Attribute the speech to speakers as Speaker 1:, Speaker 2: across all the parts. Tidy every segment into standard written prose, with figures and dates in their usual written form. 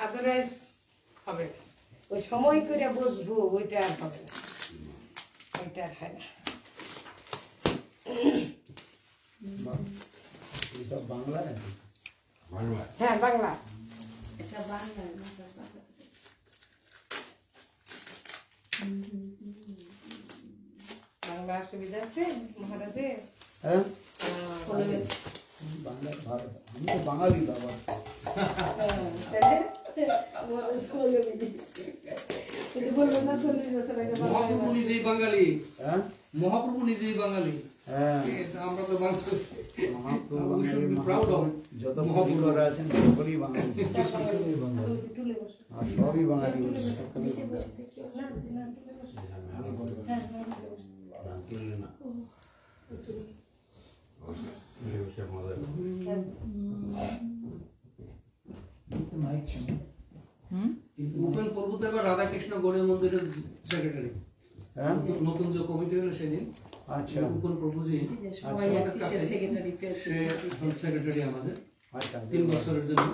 Speaker 1: Otherwise হবে না। ওই সময় করে বসবো ওইটা আর হবে না, ওইটা আর হয় না।
Speaker 2: বাংলা?
Speaker 1: হ্যাঁ বাংলা।
Speaker 3: এটা বাংলা
Speaker 1: বাংলা সুবিধা আছে মহারাজে?
Speaker 2: হ্যাঁ বাংলা ভালো, আমি তো বাঙালি বাবা।
Speaker 4: মহাপ্রভু নিজেই বাঙালি।
Speaker 2: হ্যাঁ
Speaker 4: মহাপ্রভু নিজেই বাঙালি।
Speaker 2: হ্যাঁ
Speaker 4: আমরা তো বাঙালি।
Speaker 2: যত মহাপুরুষরা আছেন সকলেই বাঙালি, আর সবই বাঙালি।
Speaker 4: উপেন প্রভু তো এবার রাধাকৃষ্ণ গৌড়ীয় মন্দিরের সেক্রেটারি।
Speaker 2: হ্যাঁ
Speaker 4: নতুন যে কমিটি হলো সেদিন
Speaker 2: আচ্ছা
Speaker 4: উপেন প্রভুজি সেক্রেটারি আমাদের
Speaker 2: আচ্ছা
Speaker 4: 3 বছরের জন্য।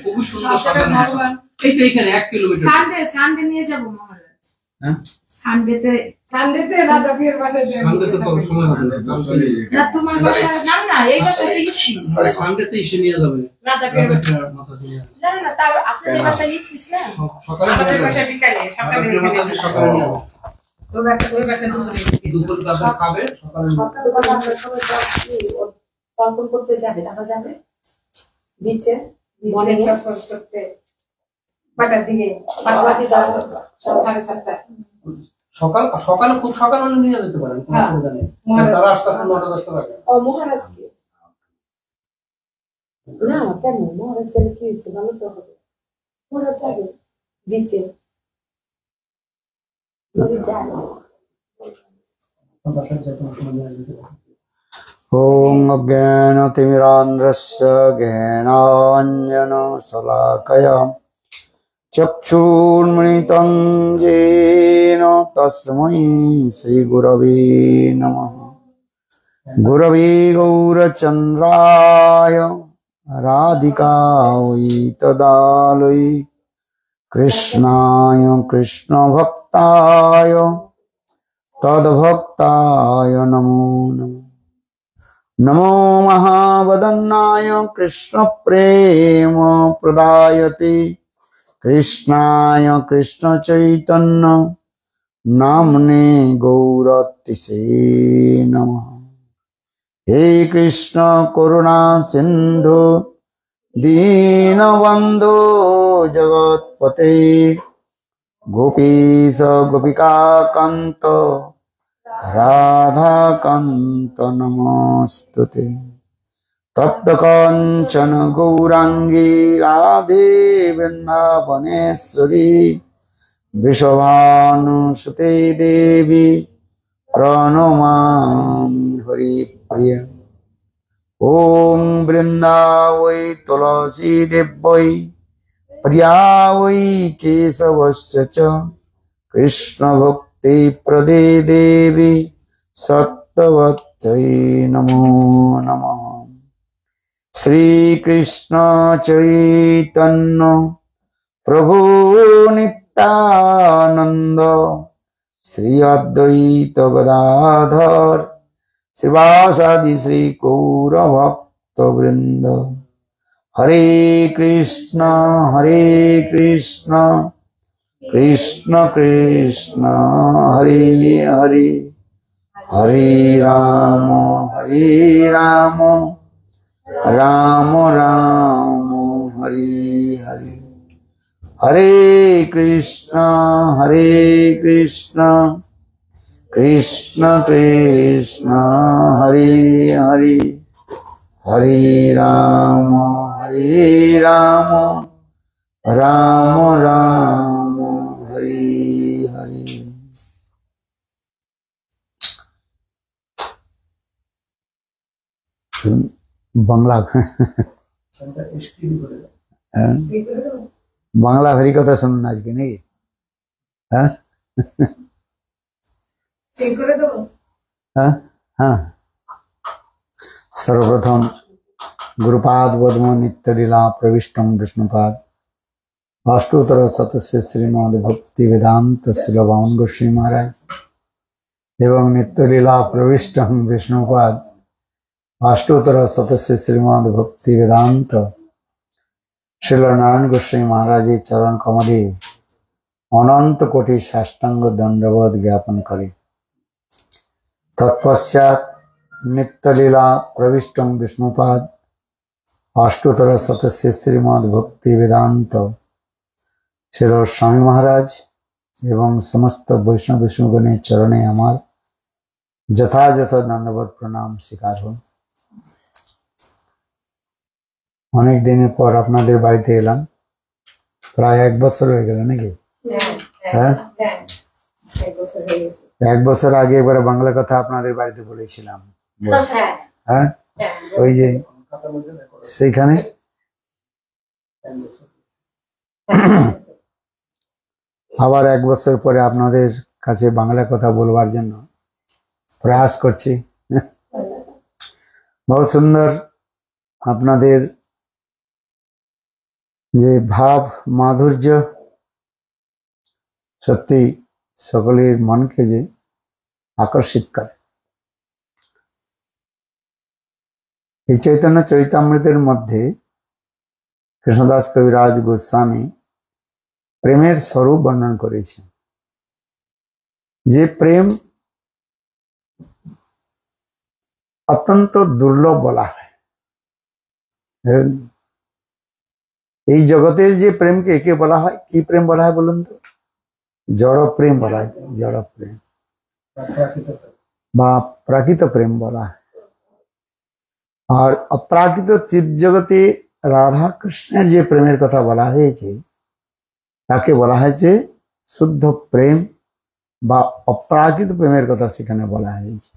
Speaker 4: খুবই সুন্দর সাজানো আছে। এই তো এখানে 1 কিলোমিটার।
Speaker 3: সানডে নিয়ে যাব মহারাজ।
Speaker 4: হ্যাঁ
Speaker 1: সানডেতে রাধা বিয়ের বাসায় যাই।
Speaker 4: সানডে তো কবে সময় হবে না।
Speaker 3: না তোমার বাসা না এই বাসাতে ইসপিস।
Speaker 4: আরে সানডেতে এসে নিয়ে যাবে।
Speaker 1: রাধা বিয়ের
Speaker 3: না তাও আপনাদের বাসায় ইসপিস না।
Speaker 4: সকালে
Speaker 1: আমাদের বাসায় বিকালে, সকালে
Speaker 4: সকালে নিয়ে যাবে।
Speaker 1: ওই বাসায় দুপুরে ইসপিস।
Speaker 4: দুপুর দাদা খাবে সকালে নিয়ে যাবে।
Speaker 3: তর্পণ করতে যাবে দাদা যাবে বিচে
Speaker 1: মনে করতে বাটার দিকে
Speaker 3: পাশবাতি দাও
Speaker 1: 7:30।
Speaker 4: সকালে খুব সকাল হলে নিয়ে যেতে পারেন, কোনো অসুবিধা নেই। তারা আস্তে আস্তে 9টা-10টা লাগে।
Speaker 3: ও মহারাজকে না কেন মহারাজ গেলে কি হয়েছে ভালো তো হবে মহারাজ যাবে বিচে যদি যায়
Speaker 4: বাসায় যে কোনো সময় নিয়ে যেতে পারেন।
Speaker 2: ওম অজ্ঞানতিমিরান্ধ্রস্য জ্ঞানাঞ্জনশলাকয়া চক্ষুর্মৃतं येन তস্मै শ্রীগুরবে নমঃ। গুরবে গৌরচন্দ্রায় রাধিকাयै তদালয়ে কৃষ্ণায় কৃষ্ণভক্তায় তদ্ভক্তায় নমো নমঃ। নমো মহাবদন্নায় কৃষ্ণ প্রেম প্রদায়তে কৃষ্ণায় কৃষ্ণ চৈতন্য নামনে গৌরতিসে নমঃ। হে কৃষ্ণ করুণা সিন্ধু দীনবন্ধু জগৎপতে গোপীশ গোপিকাকান্ত রাধাকান্ত নমস্তুতে। তপ্ত কাঞ্চন গৌরাঙ্গী রাধে বৃন্দাবনেশ্বরী বৃষভানুসুতে দেবী প্রণমামি হরিপ্রিয়া। ওম বৃন্দাবৈ তুলসী দেব্যৈ প্রিয়া वै केशवस्य च कृष्ण भक्ति प्रदे देवी सत्तवत्यै नमो नमः। श्री कृष्ण चैतन्य प्रभु नित्यानंद श्री अद्वैत गदाधर श्रीवासादि श्री गौर भक्त वृंद। हरे कृष्ण कृष्ण कृष्ण हरे हरे हरे राम राम राम हरे हरे। हरे कृष्ण कृष्ण कृष्ण हरे हरे हरे राम राम राम हरे हरे। বাংলা বাংলা হরি কথা শুনুন আজকে নাকি? হ্যাঁ হ্যাঁ हाँ, सर्वप्रथम गुरुपाद पद्म नित्य लीला प्रविष्टम विष्णुपाद अष्टोत्तर शतस्य श्रीमद भक्ति वेदांत शिलवान गोस्वामी महाराज एवं नित्य लीला प्रविष्टम विष्णुपाद अष्टोत्तर शतस्य श्रीमद भक्ति वेदांत श्रील नारायण गोस्वामी महाराज चरण कमले अनंत कोटि साष्टांग दंडवत ज्ञापन करे। तत्पश्चात नित्य लीला प्रविष्टम विष्णुपाद अष्टोत्तर शतस्य श्रीमद भक्ति वेदांत श्रील स्वामी महाराज एवं समस्त वैष्णव विष्णुगणेर चरणे आमार यथायथ दंडवत प्रणाम स्वीकार हो। अनेक दिन पर आपनादेर बाड़ीते एलाम, प्राय 1 बछर हये गेल नाकि? एक बछर आगे एक बार बांगला कथा आपनादेर बाड़ीते बोलेछिलाम। हाँ, ওই যে সেখানে আবার 1 বছর পরে আপনাদের কাছে বাংলা কথা বলবার জন্য প্রয়াস করছি। बहुत সুন্দর আপনাদের যে ভাব মাধুর্য সত্যি সকলের মনকে যে আকর্ষিত করে। এই চৈতন্য চৈতামৃতের মধ্যে কৃষ্ণদাস কবিরাজ গোস্বামী প্রেমের স্বরূপ বর্ণন করেছেন, যে প্রেম অত্যন্ত দুর্লভ বলা হয়। এই জগতের যে প্রেমকে একে বলা হয়, কি প্রেম বলা হয় বলুন তো? জড় প্রেম বলা হয়, জড় প্রেম বা প্রাকৃত প্রেম বলা হয়। আর অপ্রাকৃত চিৎ জগতে রাধা কৃষ্ণের যে প্রেমের কথা বলা হয়েছে তাকে বলা হয়েছে শুদ্ধ প্রেম বা অপ্রাকৃত প্রেমের কথা সেখানে বলা হয়েছে।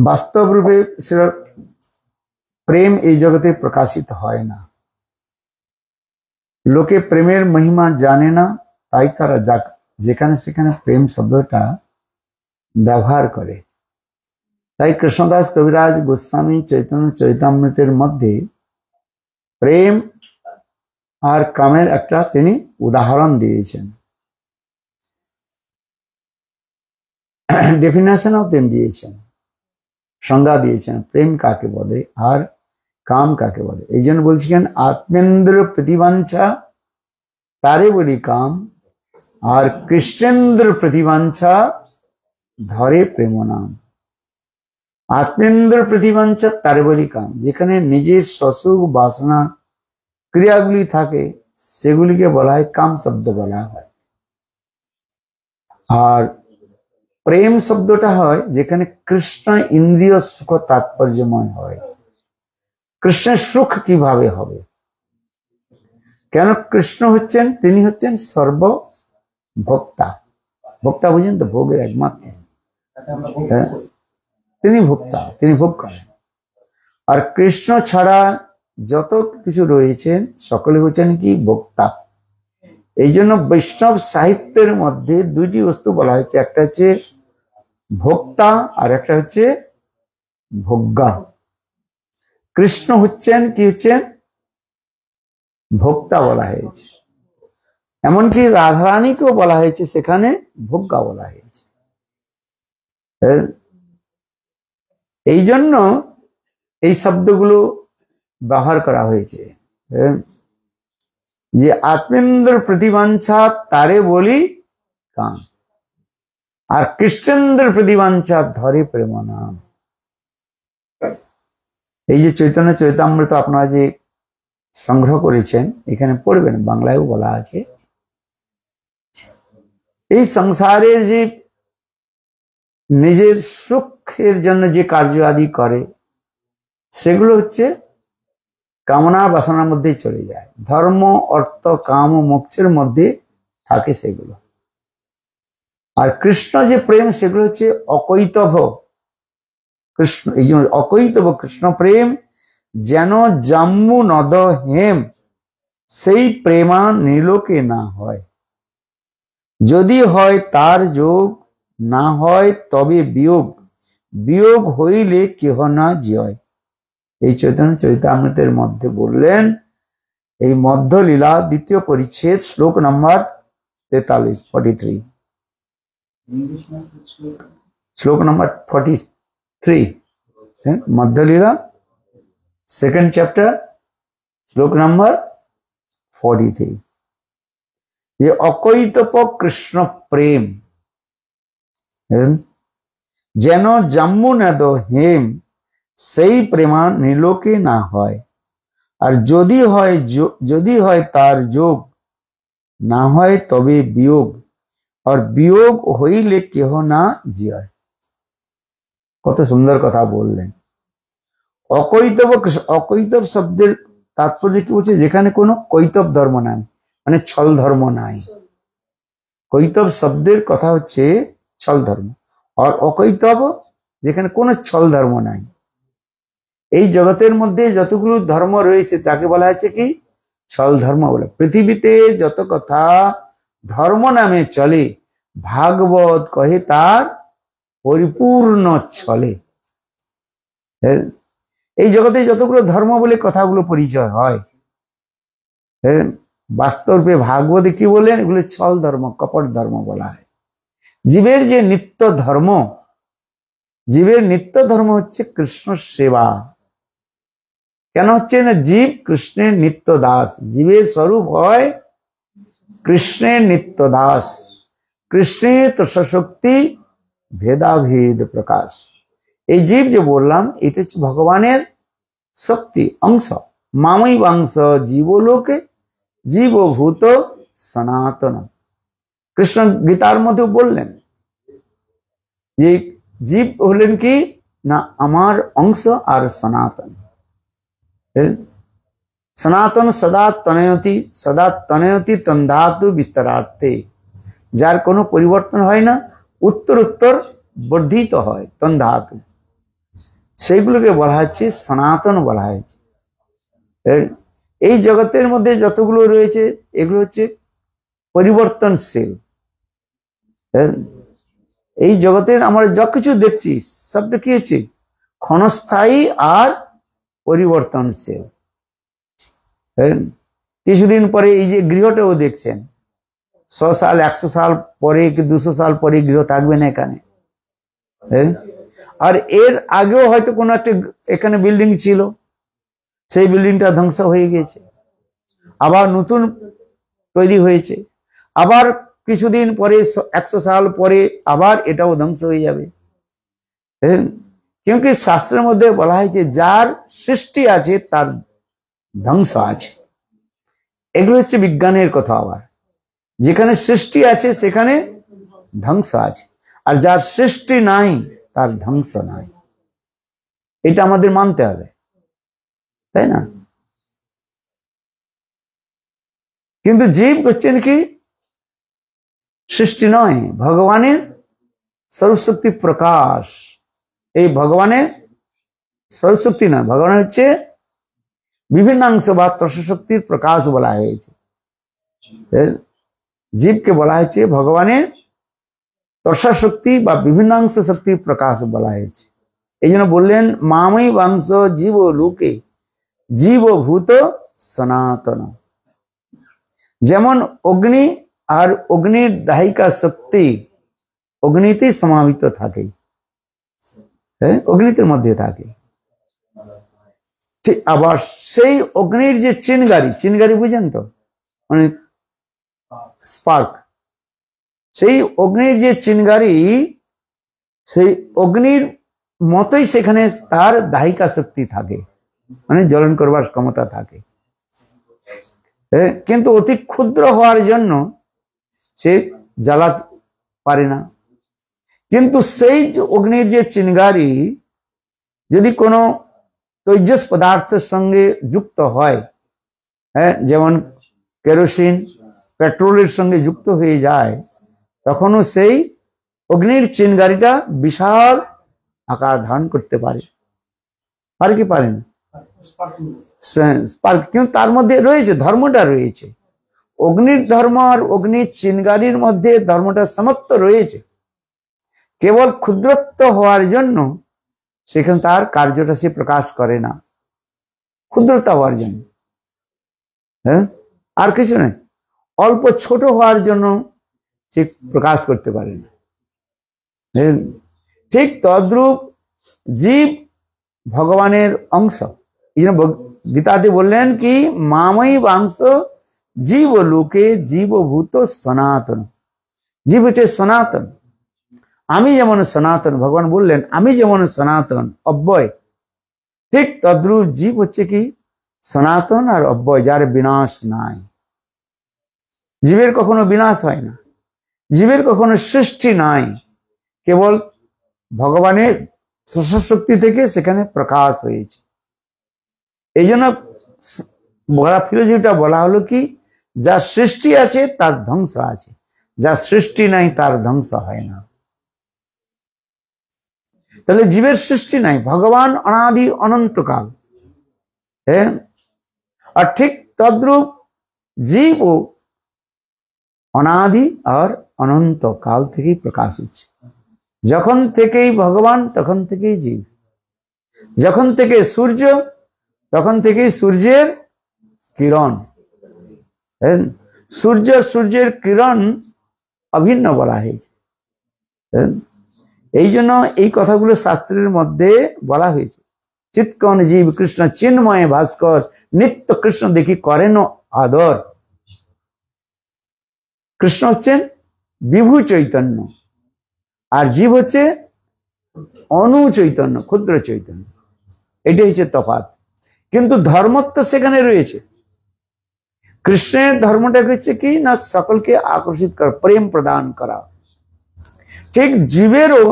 Speaker 2: বাস্তব রূপে প্রেম এই জগতে প্রকাশিত হয় না। লোকে প্রেমের মহিমা জানে না, তাই তারা যেখানে সেখানে প্রেম শব্দটা ব্যবহার করে। তাই কৃষ্ণদাস কবিরাজ গোস্বামী চৈতন্য চৈতামৃতের মধ্যে প্রেম আর কামের একটা তিনি উদাহরণ দিয়েছেন, ডেফিনেশনও তিনি দিয়েছেন, সংজ্ঞা দিয়েছেন প্রেম কাকে বলে আর কাম কাকে বলে। এই জন্য বলছিলেন আত্মেন্দ্র প্রতিবাঞ্ছা তারে বলি কাম, আর কৃষ্ণেন্দ্র প্রতিবাঞ্ছা ধরে প্রেম নাম। আত্মেন্দ্র প্রতিবাঞ্ছা তারে বলি কাম, যেখানে নিজের সুখ বাসনা ক্রিয়াগুলি থাকে সেগুলিকে বলা হয় কাম শব্দ বলা হয়। আর প্রেম শব্দটা হয় যেখানে কৃষ্ণ ইন্দ্রিয় সুখ তাৎপর্যময় হয়। কৃষ্ণের সুখ কিভাবে হবে? কেন? কৃষ্ণ হচ্ছেন, তিনি হচ্ছেন সর্বভোক্তা। ভোক্তা বুঝেন তো? ভোগের একমাত্র, তিনি ভোক্তা, তিনি ভোগ করেন। আর কৃষ্ণ ছাড়া যত কিছু রয়েছেন সকলে হচ্ছেন কি? ভোক্তা। এই জন্য বৈষ্ণব সাহিত্যের মধ্যে 2টি বস্তু বলা হয়েছে, একটা হচ্ছে ভোক্তা আর একটা হচ্ছে ভোগ্যা। কৃষ্ণ হচ্ছেন কি? হচ্ছেন ভোক্তা বলা হয়েছে। এমনকি রাধারানীকেও বলা হয়েছে সেখানে ভোগ্যা বলা হয়েছে। এই জন্য এই শব্দগুলো ব্যবহার করা হয়েছে যে আত্মেন্দ্র প্রতিবাঞ্ছা তারে বলি কাম, আর কৃষ্ণেন্দ্র প্রতিবাঞ্ছা ধরে প্রেম নাম। এই যে চৈতন্য চৈতামৃত আপনারা যে সংগ্রহ করেছেন এখানে পড়বেন, বাংলায়ও বলা আছে। এই সংসারের যে নিজের সুখের জন্য যে কার্য আদি করে সেগুলো হচ্ছে কামনা বাসনার মধ্যেই চলে যায়। ধর্ম অর্থ কাম ও মোক্ষের মধ্যে থাকে সেগুলো। আর কৃষ্ণ যে প্রেম সেগুলো হচ্ছে অকৈতভ কৃষ্ণ। এই জন্য অকৈতভ কৃষ্ণ প্রেম যেন জাম্মু নদ হেম, সেই প্রেমা নীলোকে না হয়। যদি হয় তার যোগ না হয় তবে বিয়োগ, বিয়োগ হইলে কেহ না জয়। এই চৈতন্য চরিতামৃতের মধ্যে বললেন, এই মধ্যলীলা দ্বিতীয় পরিচ্ছেদ শ্লোক নম্বর 43 43, শ্লোক নম্বর 43, মধ্যলীলা সেকেন্ড চ্যাপ্টার শ্লোক নম্বর 43। ये অকৈতপ কৃষ্ণ প্রেম যেন জাম্মু নদ হেম, সেই প্রেমা নিলোকে না হয়। আর যদি হয় তার যোগ, না হয় তবে বিয়োগ, আর বিয়োগ হইলে কেহ না জিয়। কত সুন্দর কথা বললেন। অকৈতব, অকৈতব শব্দের তাৎপর্য কি বলছে? যেখানে কোনো কৈতব ধর্ম নাই, মানে ছল ধর্ম নাই। কৈতব শব্দের কথা হচ্ছে ছল ধর্ম, আর অকৈতব যেখানে কোনো ছল ধর্ম নাই। এই জগতের মধ্যে যতগুলো ধর্ম রয়েছে তাকে বলা হচ্ছে কি? ছল ধর্ম বলে। পৃথিবীতে যত কথা ধর্ম নামে চলে, ভাগবত কহে তার পরিপূর্ণ ছলে। এই জগতে যতগুলো ধর্ম বলে কথাগুলো পরিচয় হয়, বাস্তবে ভাগবতে কি বলেন? এগুলো ছল ধর্ম, কপট ধর্ম বলা হয়। জীবের যে নিত্য ধর্ম, জীবের নিত্য ধর্ম হচ্ছে কৃষ্ণ সেবা। কেন হচ্ছে না? জীব কৃষ্ণের নিত্য দাস, জীবের স্বরূপ হয় কৃষ্ণের নিত্য দাস। কৃষ্ণের তৃষশক্তি ভেদাভেদ প্রকাশ। এই জীব যে বললাম, এটা হচ্ছে ভগবানের শক্তি অংশ। মামৈ বাংশ জীবলোকে জীবভূত সনাতন। কৃষ্ণ গীতার মধ্যে বললেন যে জীব হলেন কি না আমার অংশ আর সনাতন। সনাতন সদা তনয়তি তন্ধাতু বিস্তারার্থে। যার কোনো পরিবর্তন হয় না, উত্তর উত্তর বর্ধিত হয়, তন্ধাতু। সেইগুলোকে বলা হচ্ছে সনাতন বলা হয়েছে। এই জগতের মধ্যে যতগুলো রয়েছে এগুলো হচ্ছে পরিবর্তনশীল। এই জগতের আমরা যা কিছু দেখছি সবটা কি হচ্ছে? ক্ষণস্থায়ী আর পরিবর্তনশীল। কিছুদিন পরে এই যে গৃহটাও দেখছেন, 100 সাল 100 সাল পরে কি 200 সাল পরে গৃহ থাকবে না এখানে। আর এর আগেও হয়তো কোনো একটা এখানে বিল্ডিং ছিল, সেই বিল্ডিংটা ধ্বংস হয়ে গেছে, আবার নতুন তৈরি হয়েছে। আবার কিছুদিন পরে 100 সাল পরে আবার এটাও ধ্বংস হয়ে যাবে। क्योंकि শাস্ত্রের মধ্যে বলা হয় যে যার সৃষ্টি আছে তার ধ্বংস আছে। এগুলো হচ্ছে বিজ্ঞানের কথা। আবার যেখানে সৃষ্টি আছে সেখানে ধ্বংস আছে, আর যার সৃষ্টি নাই তার ধ্বংস নাই। এটা আমাদের মানতে হবে, তাই না? কিন্তু জীব হচ্ছেন কি সৃষ্টি নয়, ভগবানের সর্বশক্তি প্রকাশ। এই ভগবানের সর্বশক্তি নয়, ভগবানের হচ্ছে বিভিন্নাংশ বা ত্রশক্তির প্রকাশ বলা হয়েছে। জীবকে বলা হয়েছে ভগবানের ত্রশক্তি বা বিভিন্নাংশ শক্তির প্রকাশ বলা হয়েছে। এই জন্য বললেন মামৈ বাংশ জীব লোকে জীবভূত সনাতন। যেমন অগ্নি আর অগ্নির দাহিকা শক্তি অগ্নিতেই সমাহিত থাকে, অগ্নিতের মধ্যে থাকে। আবার সেই অগ্নির যে চিনগারি বুঝেন তো, মানে স্পার্ক, সেই অগ্নির যে চিনগারি, সেই অগ্নির মতোই সেখানে তার দাহিকা শক্তি থাকে, মানে জ্বলন করবার ক্ষমতা থাকে। কিন্তু অতি ক্ষুদ্র হওয়ার জন্য সে জ্বালাতে পারে না। কিন্তু সেই অগ্নির যে চিনগারি যদি কোনো তৈজস পদার্থের সঙ্গে যুক্ত হয়, যেমন কেরোসিন পেট্রোলের সঙ্গে যুক্ত হয়ে যায়, তখনও সেই অগ্নির চিনগারিটা বিশাল আকার ধারণ করতে পারে। পারে কি পারেন? কিন্তু তার মধ্যে রয়েছে ধর্মটা, রয়েছে অগ্নির ধর্ম আর অগ্নির চিনগারির মধ্যে ধর্মটা সমত্ব রয়েছে। কেবল ক্ষুদ্রত্ব হওয়ার জন্য সেখানে তার কার্যটা সে প্রকাশ করে না, ক্ষুদ্রতা হওয়ার জন্য। হ্যাঁ, আর কিছু নেই। অল্প ছোট হওয়ার জন্য সে প্রকাশ করতে পারে না। ঠিক তদ্রূপ জীব ভগবানের অংশ। এই জন্য গীতাতে বললেন কি, মামই বাংশ জীব লোকে জীবভূত সনাতন। জীব হচ্ছে সনাতন। আমি যেমন সনাতন, ভগবান বললেন আমি যেমন সনাতন অব্যয়, ঠিক তদ্রূপ জীব হচ্ছে কি সনাতন আর অব্যয়, যার বিনাশ নাই। জীবের কখনো বিনাশ হয় না, জীবের কখনো সৃষ্টি নাই, কেবল ভগবানের শক্তি থেকে সেখানে প্রকাশ হয়েছে। এই জন্য ফিলোসফিটা বলা হলো কি, যা সৃষ্টি আছে তার ধ্বংস আছে, যা সৃষ্টি নাই তার ধ্বংস হয় না। তাহলে জীবের সৃষ্টি নাই, ভগবান অনাদি অনন্তকাল। হ্যাঁ, আর ঠিক তদ্রূপ জীব অনাদি আর অনন্ত কাল থেকেই প্রকাশ হচ্ছে। যখন থেকেই ভগবান তখন থেকেই জীব, যখন থেকে সূর্য তখন থেকেই সূর্যের কিরণ। সূর্যের কিরণ অভিন্ন বলা হয়েছে। এই জন্য এই কথাগুলো শাস্ত্রের মধ্যে বলা হয়েছে। চিৎকন জীব কৃষ্ণ চিন্ময় ভাস্কর, নিত্য কৃষ্ণ দেখি করেন আদর। কৃষ্ণ হচ্ছেন বিভু চৈতন্য, আর জীব হচ্ছে অনু চৈতন্য, ক্ষুদ্র চৈতন্য। এটাই হচ্ছে তফাৎ। কিন্তু ধর্ম তো সেখানে রয়েছে। কৃষ্ণের ধর্মটা হচ্ছে কি না, সকলকে আকর্ষিত করা, প্রেম প্রদান করা। ঠিক জীবেরও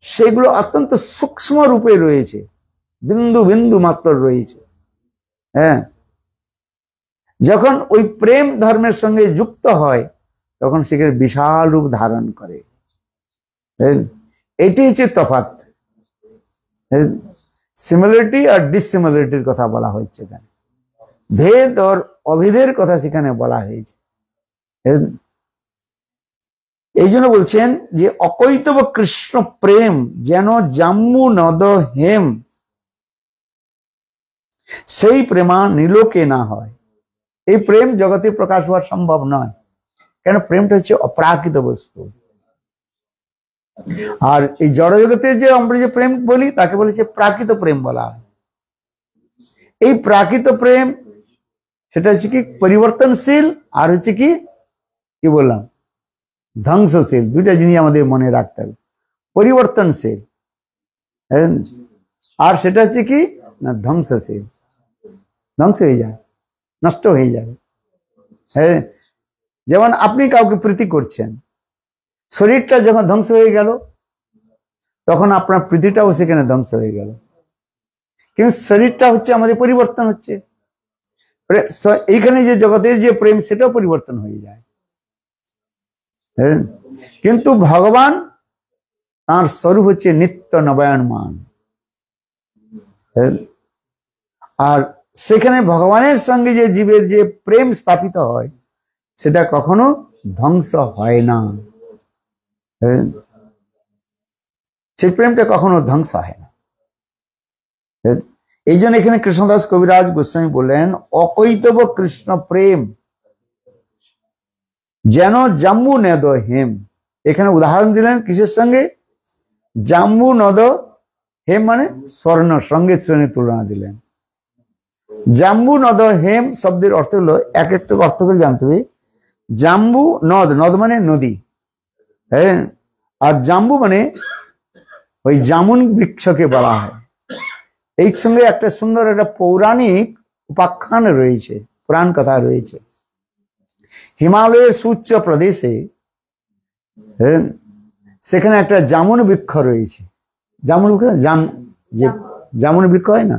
Speaker 2: সেগুলো অত্যন্ত সূক্ষ্ম রূপে রয়েছে, বিন্দু বিন্দু মাত্র রয়েছে। হ্যাঁ, যখন ওই প্রেম ধর্মের সঙ্গে যুক্ত হয় তখন সেখানে বিশাল রূপ ধারণ করে। এটি হচ্ছে তফাৎ। সিমিলারিটি আর ডিসিমিলারিটির কথা বলা হচ্ছে এখানে, ভেদ আর অভেদের কথা সেখানে বলা হয়েছে। এই জন্য বলছেন যে অকৈতব কৃষ্ণ প্রেম যেন জাম্বু নদ হেম, সেই প্রেমা নীলোকে না হয়। এই প্রেম জগতে প্রকাশ হওয়া সম্ভব নয়, কেন প্রেমটা হচ্ছে অপ্রাকৃত বস্তু। আর এই জড় জগতের যে আমরা যে প্রেম বলি তাকে বলেছে প্রাকৃত প্রেম বলা হয়। এই প্রাকৃত প্রেম সেটা হচ্ছে কি পরিবর্তনশীল, আর হচ্ছে কি কি বললাম ধ্বংসশীল। দুইটা জিনিস আমাদের মনে রাখতে হবে। পরিবর্তনশীল আর সেটা হচ্ছে কি না ধ্বংসশীল, ধ্বংস হয়ে যায়, নষ্ট হয়ে যাবে। হ্যাঁ, যেমন আপনি কাউকে প্রীতি করছেন, শরীরটা যখন ধ্বংস হয়ে গেল তখন আপনার প্রীতিটাও সেখানে ধ্বংস হয়ে গেল। কিন্তু শরীরটা হচ্ছে আমাদের পরিবর্তন হচ্ছে। এইখানে যে জগতের যে প্রেম সেটাও পরিবর্তন হয়ে যায়। কিন্তু ভগবান তার স্বরূপ হচ্ছে নিত্য নবায়নমান। আর সেখানে ভগবানের সঙ্গে যে জীবের যে প্রেম স্থাপিত হয় সেটা কখনো ধ্বংস হয় না। সেই প্রেমটা কখনো ধ্বংস হয় না। এই জন্য এখানে কৃষ্ণদাস কবিরাজ গোস্বামী বললেন অকৈতব কৃষ্ণ প্রেম যেন জাম্বু নদ হেম। এখানে উদাহরণ দিলেন কিসের সঙ্গে? জাম্বু নদ হেম মানে স্বর্ণ, সঙ্গে শ্রেণী তুলনা দিলেন। জাম্বু নদ হেম শব্দের অর্থ হলো, এক একটা অর্থ করে জানতে হবে। জাম্বু নদ, নদ মানে নদী, হ্যাঁ, আর জাম্বু মানে ওই জামুন বৃক্ষকে বলা হয়। এই সঙ্গে একটা সুন্দর একটা পৌরাণিক উপাখ্যান রয়েছে, পুরাণ কথা রয়েছে। হিমালয়ের সুউচ্চ প্রদেশে সেখানে একটা জামুন বৃক্ষ রয়েছে। জামুন জামুন বৃক্ষ হয় না,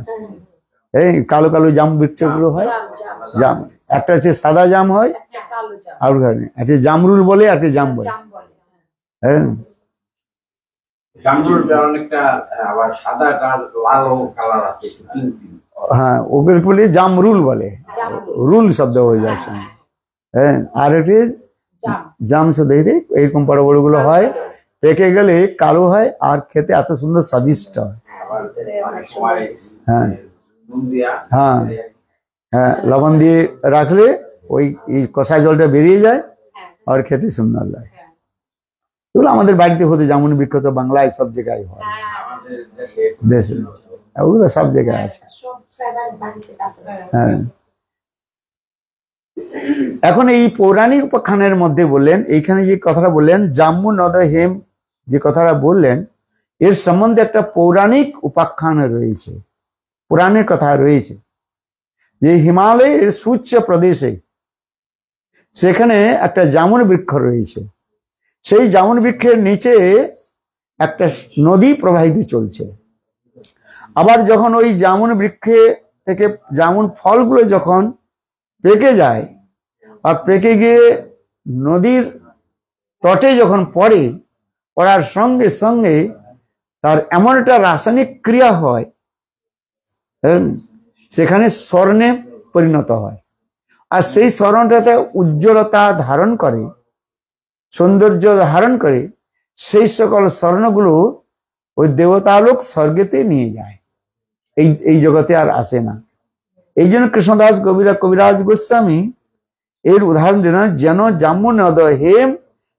Speaker 2: এই কালো কালো জাম বৃক্ষগুলো হয়। জাম একটা হচ্ছে সাদা জাম হয়, আর একটা জামরুল বলে, একটা জাম বলে। হ্যাঁ, হ্যাঁ, ওগুলো বলে জামরুল বলে, রুল শব্দ হয়ে যায়। হ্যাঁ, আর একটি জাম শব্দ, এরকম বড় বড় গুলো হয়। পেকে গেলে কালো হয় আর খেতে এত সুন্দর স্বাদিষ্ট হয়। হ্যাঁ হ্যাঁ হ্যাঁ, লবণ দিয়ে রাখলে ওই কষায় জলটা বেরিয়ে যায় আর খেতে সুন্দর লাগে। এগুলো আমাদের বাড়িতে হতে যেমন বিখ্যাত, বাংলায় সব জায়গায় হয়, দেশে ওগুলো সব জায়গায় আছে। হ্যাঁ, এখন এই পৌরাণিক উপাখ্যানের মধ্যে বললেন, এইখানে যে কথাটা বললেন জাম্বু নদ হেম, যে কথাটা বললেন এর সম্বন্ধে একটা পৌরাণিক উপাখ্যান রয়েছে, পুরাণের কথা রয়েছে যে হিমালয়ের সুউচ্চ প্রদেশে সেখানে একটা জামুন বৃক্ষ রয়েছে। সেই জামুন বৃক্ষের নিচে একটা নদী প্রবাহিত চলছে। আবার যখন ওই জামুন বৃক্ষে থেকে জামুন ফলগুলো যখন পেকে যায় আর পেকে গিয়ে নদীর তটে যখন পড়ার সঙ্গে সঙ্গে তার এমন একটা রাসায়নিক ক্রিয়া হয়, সেখানে স্বর্ণে পরিণত হয়। আর সেই স্বর্ণটাতে উজ্জ্বলতা ধারণ করে, সৌন্দর্য ধারণ করে, সেই সকল স্বর্ণগুলো ওই দেবতালোক স্বর্গেতে নিয়ে যায়, এই জগতে আর আসে না। এই জন্য কৃষ্ণদাস কবিরাজ গোস্বামী এর উদাহরণ দেন, যেন জাম্বু নদ হেম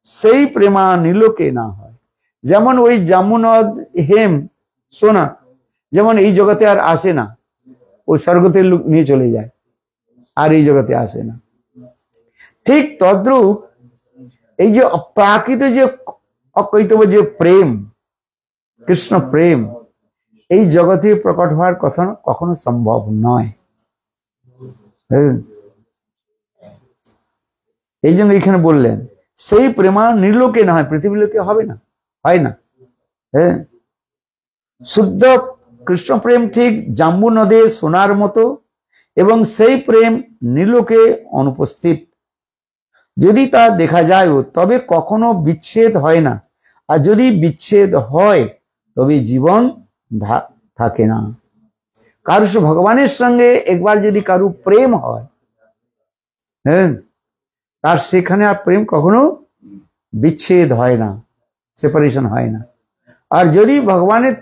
Speaker 2: সেই প্রেমা নীলোকে না হয়। যেমন ওই জাম্বু নদ হেম সোনা যেমন এই জগতে আর আসে না, ওই স্বর্গতে নিয়ে চলে যায়, আর এই জগতে আসে না। ঠিক তদ্রূপ এই যে অপ্রাকৃত যে অকৈতব যে প্রেম, কৃষ্ণ প্রেম, এই জগতে প্রকট হওয়ার কথা কখনো সম্ভব নয়। এই জন্য এখানে বললেন সেই প্রেমা নির্লোকে না হয়, পৃথিবীর লোকে হবে না, হয় না। হ্যাঁ, শুদ্ধ কৃষ্ণ প্রেম ঠিক জাম্বু নদে সোনার মতো, এবং সেই প্রেম নির্লোকে অনুপস্থিত। যদি তা দেখা যায় তবে কখনো বিচ্ছেদ হয় না, আর যদি বিচ্ছেদ হয় তবে জীবন থাকে না। কারো ভগবানের সঙ্গে একবার যদি কারো প্রেম হয়, হ্যাঁ, তার সেখানে আর প্রেম কখনো বিচ্ছেদ হয় না, সেপারেশন হয় না। আর যদি ভগবানের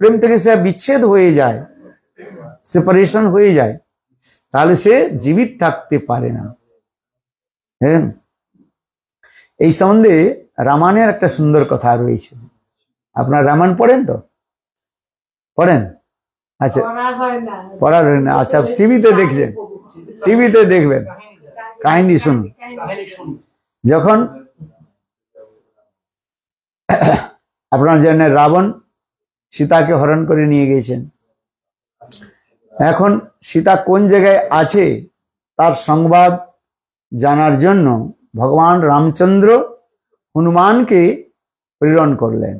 Speaker 2: প্রেম থেকে সে বিচ্ছেদ হয়ে যায়, সেপারেশন হয়ে যায়, তাহলে সে জীবিত থাকতে পারে না। হ্যাঁ, এই সম্বন্ধে রামায়ণের একটা সুন্দর কথা রয়েছে। আপনার রামায়ণ পড়েন তো? পড়েন? আচ্ছা, পড়ার হয় না। আচ্ছা, টিভিতে দেখছেন, টিভিতে দেখবেন, কাহিনী শুনুন। যখন আপনার জানেন রাবণ সীতাকে হরণ করে নিয়ে গেছেন, এখন সীতা কোন জায়গায় আছে তার সংবাদ জানার জন্য ভগবান রামচন্দ্র হনুমানকে প্রেরণ করলেন।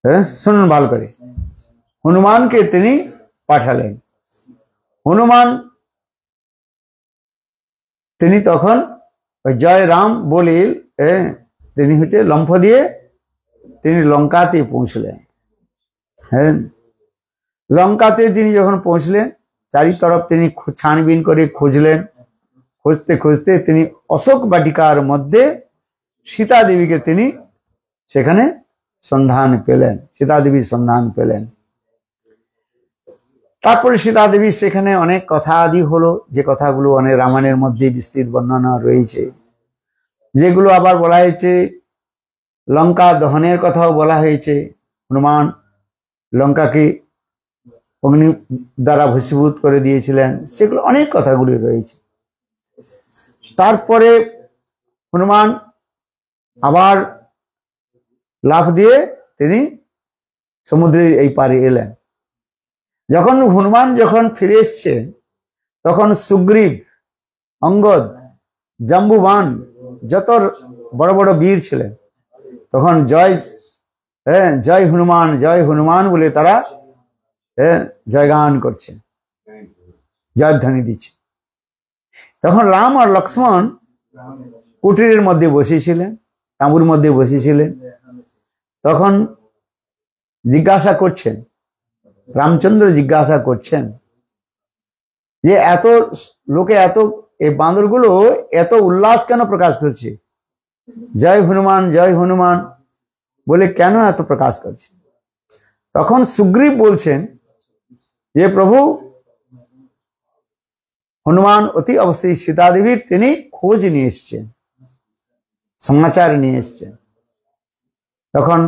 Speaker 2: হ্যাঁ, শুনুন ভালো করে, হনুমানকে তিনি পাঠালেন। হনুমান তিনি তখন ওই জয় রাম বলে তিনি হচ্ছে লম্ফ দিয়ে তিনি লঙ্কাতে পৌঁছলেন। হ্যাঁ, লঙ্কাতে তিনি যখন পৌঁছলেন, চারি তরফ তিনি ছানবিন করে খুঁজলেন। খুঁজতে খুঁজতে তিনি অশোক বাটিকার মধ্যে সীতা দেবীকে তিনি সেখানে সন্ধান পেলেন, সীতা দেবীর সন্ধান পেলেন। তারপরে সীতা দেবী সেখানে অনেক কথা আদি হলো, যে কথাগুলো অনেক রামায়ণের মধ্যে বিস্তৃত বর্ণনা রয়েছে, যেগুলো আবার বলা হয়েছে লঙ্কা দহনের কথাও বলা হয়েছে। হনুমান লঙ্কাকে অগ্নি দ্বারা ভস্মীভূত করে দিয়েছিলেন, সেগুলো অনেক কথাগুলি রয়েছে। তারপরে হনুমান আবার লাফ দিয়ে তিনি সমুদ্রের এই পারে এলেন। যখন হনুমান যখন ফিরে এসছে, তখন সুগ্রীব, অঙ্গদ, জাম্বুবান, যত বড় বড় বীর ছিলেন, তখন জয় হনুমান বলে তারা জয়গান করছে, জয়ধ্বনি দিচ্ছে। তখন রাম আর লক্ষ্মণ কুটিরের মধ্যে বসেছিলেন, তাঁবুর মধ্যে বসেছিলেন। তখন জিজ্ঞাসা করছেন, রামচন্দ্র জিজ্ঞাসা করছেন যে এত লোকে, এত এই বাঁদরগুলো এত উল্লাস কেন প্রকাশ করছে, জয় হনুমান বলে কেন এত প্রকাশ করছে? তখন সুগ্রীব বলছেন যে প্রভু, হনুমান অতি অবশ্যই সীতা দেবীর তিনি খোঁজ নিয়ে এসছেন, সমাচার নিয়ে এসছেন। তখন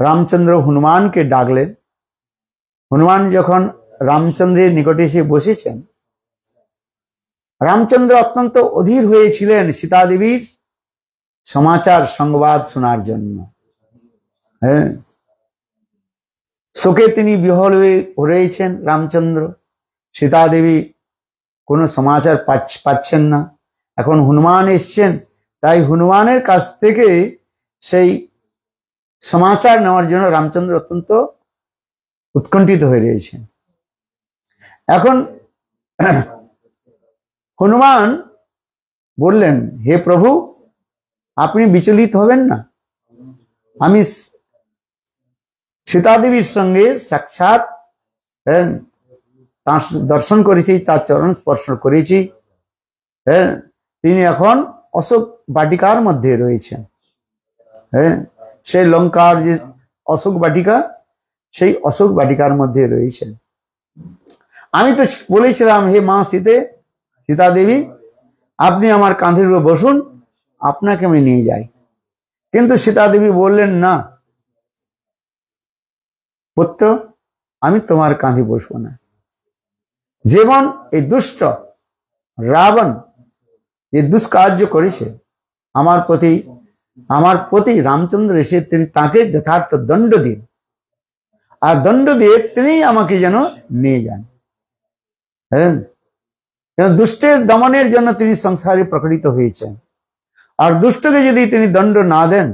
Speaker 2: রামচন্দ্র হনুমানকে ডাকলেন। হনুমান যখন রামচন্দ্রের নিকটে এসে বসেছেন, রামচন্দ্র অত্যন্ত অধীর হয়েছিলেন সীতা দেবীর সমাচার সংবাদ শোনার জন্য। হ্যাঁ, শোকে তিনি বিহ্বল হয়ে রয়েছেন রামচন্দ্র। সীতা দেবী কোনো সমাচার পাচ্ছেন না। এখন হনুমান এসছেন, তাই হনুমানের কাছ থেকে সেই সমাচার নেওয়ার জন্য রামচন্দ্র অত্যন্ত উৎকণ্ঠিত হয়ে রয়েছেন। এখন হনুমান বললেন, হে প্রভু, আপনি বিচলিত হবেন না। আমি সীতা দেবীর সঙ্গে সাক্ষাৎ তার দর্শন করেছি, তার চরণ স্পর্শ করেছি। হ্যাঁ, তিনি এখন অশোক বাটিকার মধ্যে রয়েছেন। হ্যাঁ, সেই লঙ্কার যে অশোক বাটিকা, সেই অশোক বাটিকার মধ্যে রয়েছেন। আমি তো বলেছিলাম, হে মা সীতা দেবী, আপনি আমার কাঁধের উপর বসুন, আপনাকে আমি নিয়ে যাই। কিন্তু সীতা দেবী বললেন, না পুত্র, আমি তোমার কাঁধে বসবো না। যেমন এই দুষ্ট রাবণ যে দুষ্কার্য করেছে, আমার প্রতি রামচন্দ্র এসে তিনি তাকে যথার্থ দণ্ড দিন, আর দণ্ড দিয়ে তিনি আমাকে যেন নিয়ে যান। হ্যাঁ, দুষ্টের দমনের জন্য তিনি সংসারে প্রকটিত হয়েছেন। আর দুষ্টকে যদি তিনি দণ্ড না দেন,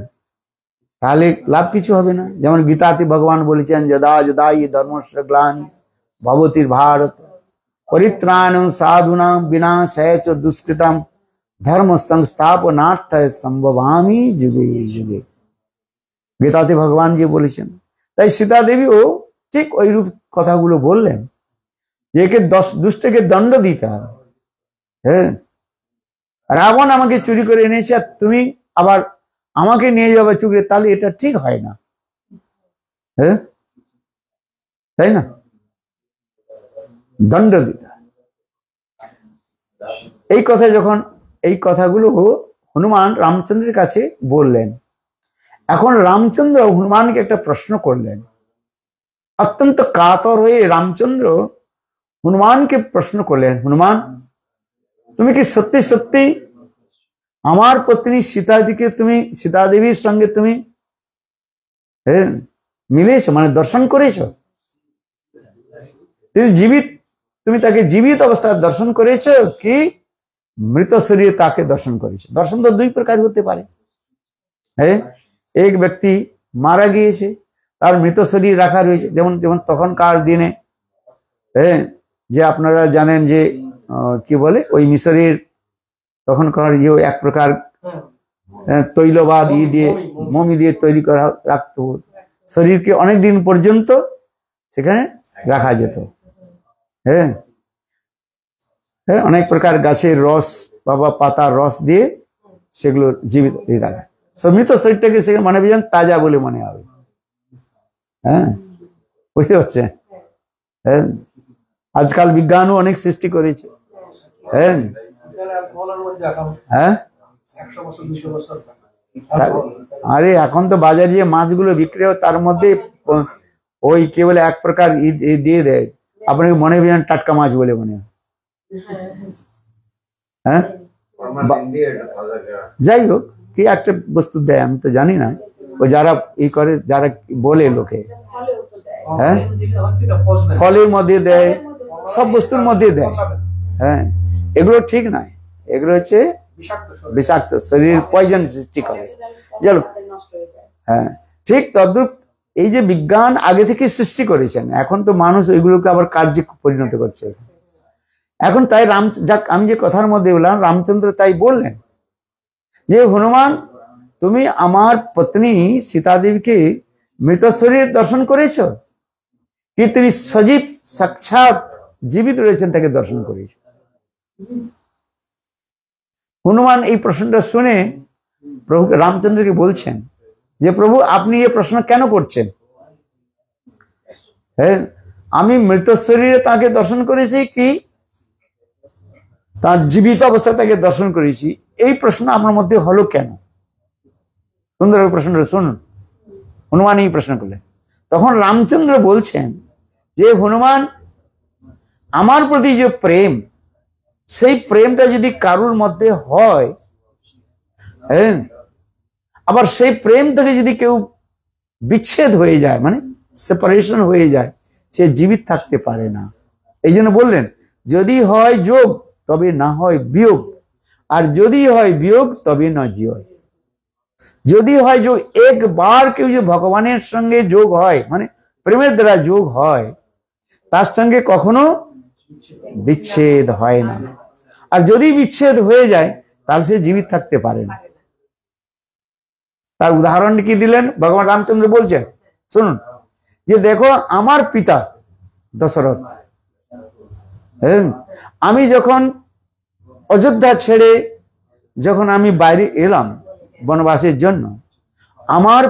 Speaker 2: তাহলে লাভ কিছু হবে না। যেমন গীতাতে ভগবান বলেছেন, যদা যদা ই ধর্মস্য গ্লানি ভবতির ভারত পরিত্রাণং সাধুনাং বিনাশায় চ দুষ্কৃতম ধর্ম সংস্থাপনার্থায় সম্ভবামি যুগে যুগে। গীতাতে ভগবান যে বলেছেন। তাই সীতা দেবীও ঠিক ওইরূপ কথাগুলো বললেন, যে একে দুষ্টকে দণ্ড দিতে হবে। হ্যাঁ, রাবণ আমাকে চুরি করে এনেছে, আর তুমি আবার আমাকে নিয়ে যাবে চুরি, তাহলে এটা ঠিক হয় না। হ্যাঁ, তাই না? দণ্ড দিতে। এই কথাগুলো হনুমান রামচন্দ্রের কাছে বললেন। এখন রামচন্দ্র হনুমানকে একটা প্রশ্ন করলেন। অত্যন্ত কাতর হয়ে রামচন্দ্র হনুমানকে প্রশ্ন করলেন, হনুমান, তুমি কি সত্যি সত্যি আমার পত্নী সীতা দেবীর সঙ্গে তুমি মিলেছ, মানে দর্শন করেছ? তুমি তাকে জীবিত অবস্থায় দর্শন করেছ কি মৃত শরীরে তাকে দর্শন করেছ? দর্শন তো দুই প্রকার হতে পারে। হ্যাঁ, এক ব্যক্তি মারা গিয়েছে, তার মৃত শরীর রাখা রয়েছে। যেমন তখনকার দিনে যে আপনারা জানেন যে কি বলে, ওই মিশরের তখনকার যে এক প্রকার তৈলবাদ মমি দিয়ে তৈরি করা রাখতো, শরীরকে অনেক দিন পর্যন্ত সেখানে রাখা যেত। হ্যাঁ, অনেক প্রকার গাছের রস বা পাতার রস দিয়ে সেগুলো জীবিত রাখা। মৃত শরীরটাকে সেখানে মনে হবে তাজা বলে মনে হবে। হ্যাঁ, বুঝতে পারছেন? হ্যাঁ, আজকাল বিজ্ঞানও অনেক সৃষ্টি করেছে। হ্যাঁ, হ্যাঁ, আরে এখন তো বাজারে যে মাছগুলো বিক্রি হয়, তার মধ্যে ওই কি বলে এক প্রকার দিয়ে দেয়, আপনাকে মনে হবে টাটকা মাছ বলে মনে হয়। হ্যাঁ, যাই হোক, কি একটা বস্তু দেয় আমি তো জানি না, ও যারা করে, যারা বলে লোকে। হ্যাঁ, ফলের মধ্যে দেয়, সব বস্তুর মধ্যে দেয়। হ্যাঁ, এগুলো ঠিক নয়, এগুলো হচ্ছে বিষাক্ত, শরীর পয়জন সৃষ্টি করে। চলো, হ্যাঁ, ঠিক তদ্রুপ এই যে বিজ্ঞান আগে থেকে সৃষ্টি করেছেন, এখন তো মানুষ ওইগুলোকে আবার কার্যে পরিণত করছে। এখন তাই আমি যে কথার মধ্যে বললাম, রামচন্দ্র তাই বললেন যে, হনুমান, তুমি আমার পত্নী সীতা দেবীকে মৃত শরীর দর্শন করেছ কি তিনি সজীব সাক্ষাৎ জীবিত রয়েছেন তাকে দর্শন করেছ? হনুমান এই প্রশ্নটা শুনে প্রভু রামচন্দ্রকে বলছেন যে প্রভু আপনি এ প্রশ্ন কেন করছেন? হ্যাঁ, আমি মৃত শরীরে তাকে দর্শন করেছি কি তার জীবিত অবস্থায় তাকে দর্শন করেছি, এই প্রশ্ন আমার মধ্যে হলো কেন? সুন্দর প্রশ্নটা শুনুন। হনুমান এই প্রশ্ন করলেন। তখন রামচন্দ্র বলছেন যে হনুমান, আমার প্রতি যে প্রেম, সেই প্রেমটা যদি কারুর মধ্যে হয়, হ্যাঁ, আবার সেই প্রেম থেকে যদি কেউ বিচ্ছেদ হয়ে যায়, মানে সেপারেশন হয়ে যায়, সে জীবিত থাকতে পারে না। এই জন্য বললেন যদি হয় যোগ তবে না হয় বিয়োগ, আর যদি হয় বিয়োগ তবে না জীবন। যদি হয় যোগ, একবার কেউ যে ভগবানের সঙ্গে যোগ হয়, মানে প্রেমের দ্বারা যোগ হয়, তার সঙ্গে কখনো বিচ্ছেদ হয় না। আর যদি বিচ্ছেদ হয়ে যায় তাহলে সে জীবিত থাকতে পারে না। তার উদাহরণ কি দিলেন ভগবান রামচন্দ্র? বলছেন শুনুন, যে দেখো আমার পিতা দশরথ, হ্যাঁ, আমি যখন অযোধ্যা ছেড়ে যখন আমি বাইরে এলাম বনবাসের জন্য, আমার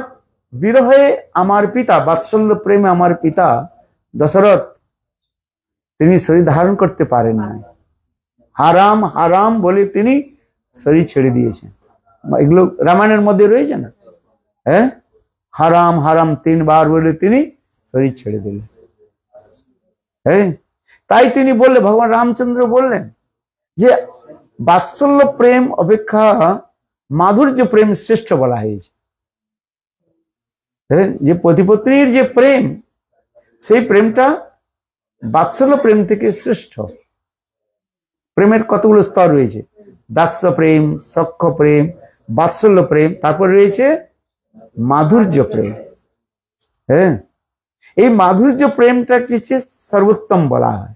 Speaker 2: বিরহে আমার পিতা, বাৎসল্য প্রেমে আমার পিতা দশরথ তিনি শরীর ধারণ করতে পারেন না। হারাম হারাম বলে তিনি শরীর ছেড়ে দিয়েছেন। এগুলো রামায়ণের মধ্যে রয়েছে না? হ্যাঁ, হারাম হারাম 3 বার বলে তিনি শরীর ছেড়ে দিলেন। হ্যাঁ, তাই তিনি বললেন, ভগবান রামচন্দ্র বললেন যে বাৎসল্য প্রেম অপেক্ষা মাধুর্য প্রেম শ্রেষ্ঠ বলা হয়েছে। যে পতিপত্নীর যে প্রেম, সেই প্রেমটা বাৎসল্য প্রেম থেকে শ্রেষ্ঠ। প্রেমের কতগুলো স্তর রয়েছে, দাস্য প্রেম, সখ্য প্রেম, বাৎসল্য প্রেম, তারপর রয়েছে মাধুর্য প্রেম। হ্যাঁ, এই মাধুর্য প্রেমটা হচ্ছে সর্বোত্তম বলা হয়।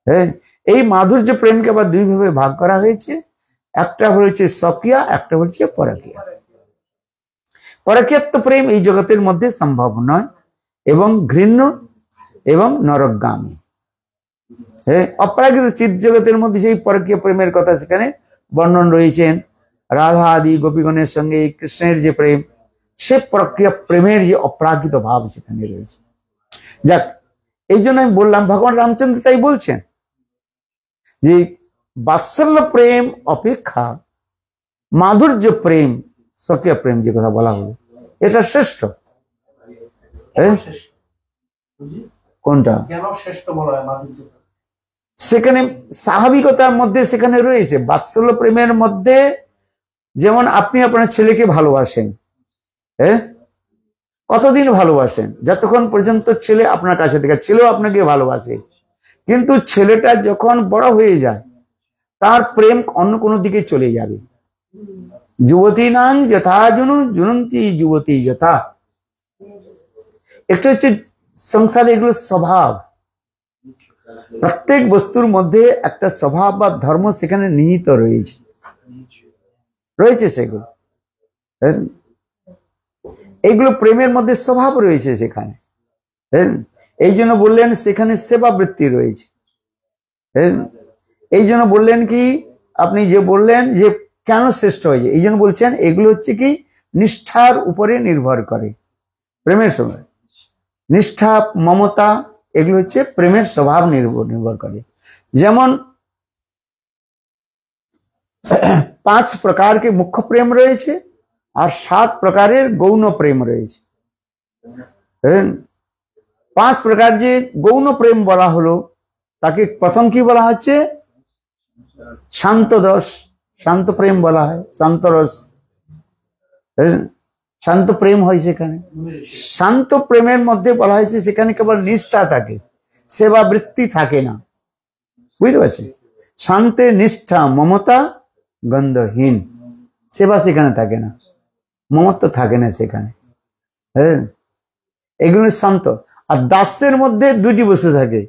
Speaker 2: হ্যাঁ, এই মাধুর্য প্রেমকে আবার 2 ভাবে ভাগ করা হয়েছে, একটা হচ্ছে স্বকীয়া, একটা হচ্ছে পরকীয়া। পরকীয়াত্ব প্রেম এই জগতের মধ্যে সম্ভব নয় এবং ঘৃণ্য এবং নরকগামী। হ্যাঁ, অপ্রাকৃত চিৎ জগতের মধ্যে সেই পরকীয় প্রেমের কথা সেখানে বর্ণন রয়েছেন। রাধা আদি গোপীগণের সঙ্গে কৃষ্ণের যে প্রেম, সে পরকীয় প্রেমের যে অপ্রাকৃত ভাব সেখানে রয়েছে। যাক, এই জন্য আমি বললাম ভগবান রামচন্দ্র তাই বলছেন যে বাৎসল্য প্রেম অপেক্ষা মাধুর্য প্রেম, স্বকীয় প্রেম যে কথা বলা হলো, এটা শ্রেষ্ঠ। কোনটা? সেখানে স্বাভাবিকতার মধ্যে সেখানে রয়েছে। বাৎসল্য প্রেমের মধ্যে যেমন আপনি আপনার ছেলেকে ভালোবাসেন, হ্যাঁ, কতদিন ভালোবাসেন? যতক্ষণ পর্যন্ত ছেলে আপনার কাছে থাকে, ছেলেও আপনাকে ভালোবাসে। কিন্তু ছেলেটা যখন বড় হয়ে যায়, তার প্রেম অন্য কোনো দিকে চলে যাবে। যুবতী নাং যথা জুনু জুনন্তি যুবতী যথা। একটা হচ্ছে সংসারে এগুলো স্বভাব, প্রত্যেক বস্তুর মধ্যে একটা স্বভাব বা ধর্ম সেখানে নিহিত রয়েছে সেগুলো। এইগুলো প্রেমের মধ্যে স্বভাব রয়েছে সেখানে। এই জন্য বললেন সেখানে সেবা বৃত্তি রয়েছে। এই জন্য বললেন কি, আপনি যে বললেন যে কেন শ্রেষ্ঠ হয়েছে, এই জন্য বলছেন এগুলো হচ্ছে কি নিষ্ঠার উপরে নির্ভর করে। প্রেমের সময় নিষ্ঠা, মমতা, এগুলো হচ্ছে প্রেমের স্বভাব নির্ভর করে। যেমন 5 প্রকারকে মুখ্য প্রেম রয়েছে আর 7 প্রকারের গৌণ প্রেম রয়েছে। 5 প্রকার যে গৌণ প্রেম বলা হলো, তাকে প্রথম কি বলা হচ্ছে? শান্ত রস, শান্ত প্রেম বলা হয়, শান্ত রস, শান্ত প্রেম হয় সেখানে। শান্ত প্রেমের মধ্যে বলা হয়েছে সেখানে কেবল নিষ্ঠা থাকে, সেবা বৃত্তি থাকে না। বুঝতে পারছেন? শান্তে নিষ্ঠা মমতা গন্ধহীন, সেবা সেখানে থাকে না, মমত্ব থাকে না সেখানে। হ্যাঁ, এগুলো শান্ত। আর দাসের মধ্যে 2টি বস্তু থাকে,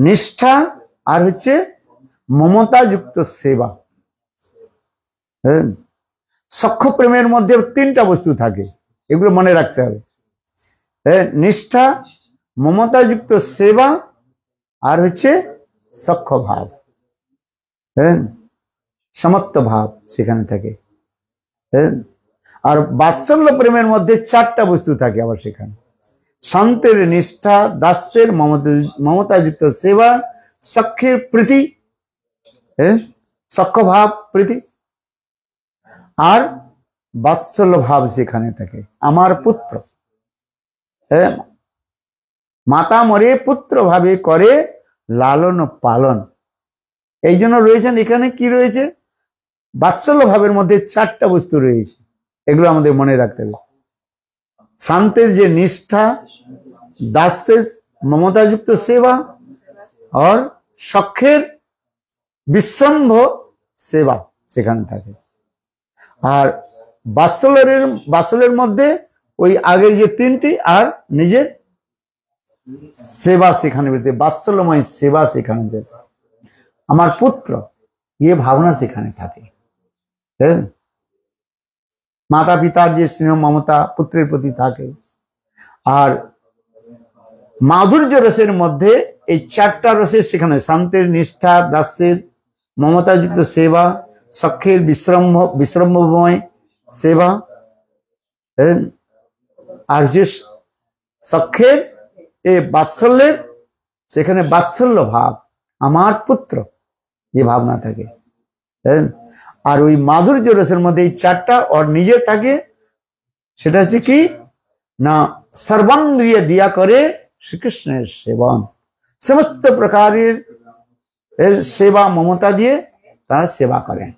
Speaker 2: নিষ্ঠা আর হচ্ছে মমতা যুক্ত সেবা। হ্যাঁ, সখ্য প্রেমের মধ্যে 3টা বস্তু থাকে, এগুলো মনে রাখতে হবে। হ্যাঁ, নিষ্ঠা, মমতা যুক্ত সেবা আর হচ্ছে সখ্য ভাব। হ্যাঁ, সমত্ব ভাব সেখানে থাকে। হ্যাঁ? আর বাৎসল্য প্রেমের মধ্যে 4টা বস্তু থাকে আবার সেখানে। শান্তের নিষ্ঠা, দাস্যের মমতাযুক্ত সেবা, সখ্যের প্রীতি, সখ্য ভাব প্রীতি, আর বাৎসল্য ভাব সেখানে থাকে। আমার পুত্র, মাতা মরে পুত্র ভাবে করে লালন পালন। এই জন্য রয়েছেন এখানে কি রয়েছে, বাৎসল্য ভাবের মধ্যে 4টা বস্তু রয়েছে, এগুলো আমাদের মনে রাখতে হবে। শান্তের যে নিষ্ঠা, দাস্যের মমতাযুক্ত সেবা, আর সখ্যের বিশ্রম্ভ সেবা সেখানে থাকে। আর বাৎসল্যের মধ্যে ওই আগের যে 3টি, আর নিজের সেবা সেখানে বেরোতে, বাৎসল্যময় সেবা সেখানে বেরোতে। আমার পুত্র ये ভাবনা সেখানে থাকে। মাতা পিতার যে স্নেহ মমতা পুত্রের প্রতি থাকে। আর মাধুর্য রসের মধ্যে এই 4টা রসের সেখানে শান্তের নিষ্ঠা, দাস্যের মমতাযুক্ত সেবা, সখ্যের বিশ্রম্ভময় সেবা, আর যে সখ্যের বাৎসল্যের সেখানে বাৎসল্য ভাব, আমার পুত্র ये ভাবনা থাকে। আর ওই মাধুর্য রসের মধ্যে এই 4টা और নিজে থাকে, সেটা হচ্ছে কি না সর্বাঙ্গীয় দিয়া করে শ্রীকৃষ্ণের সেবন, সমস্ত প্রকারের সেবা মমতা দিয়ে তারা সেবা করেন।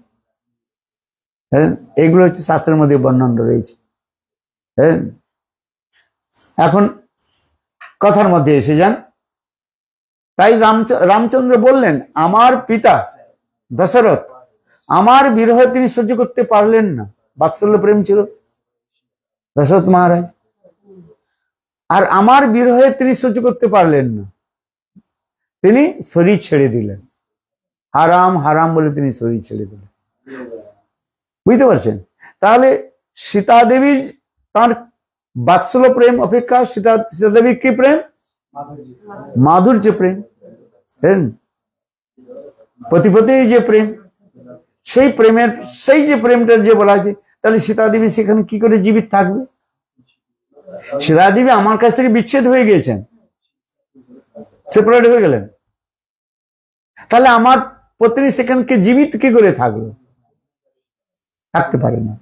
Speaker 2: এগুলো হচ্ছে শাস্ত্রের মধ্যে বর্ণন রয়েছে। এখন কথার মধ্যে এসে যান। তাই রামচন্দ্র বললেন, আমার পিতা দশরথ আমার বিরহ তিনি সহ্য করতে পারলেন না। বাৎসল্য প্রেম ছিল দশরথ মহারাজ, আর আমার বিরহে তিনি সহ্য করতে পারলেন না, তিনি শরীর ছেড়ে দিলেন। হারাম হারাম বলে তিনি শরীর ছেড়ে দিলেন। বুঝতে পারছেন? তাহলে সীতা দেবী তার বাৎসল্য প্রেম অপেক্ষা সীতা দেবীর কি প্রেম? মাধুর্য প্রেম। পতিপতির যে প্রেম, সেই প্রেমের সেই যে প্রেমটার যে বলা আছে, তাহলে সীতা দেবী সেখানে কি করে জীবিত থাকবে? সীতা দেবী আমার কাছ থেকে বিচ্ছেদ হয়ে গিয়েছেন, সেপারেট হয়ে গেলেন, তাহলে আমার পত্নী সেখানকে জীবিত কি করে থাকলো? থাকতে পারে না।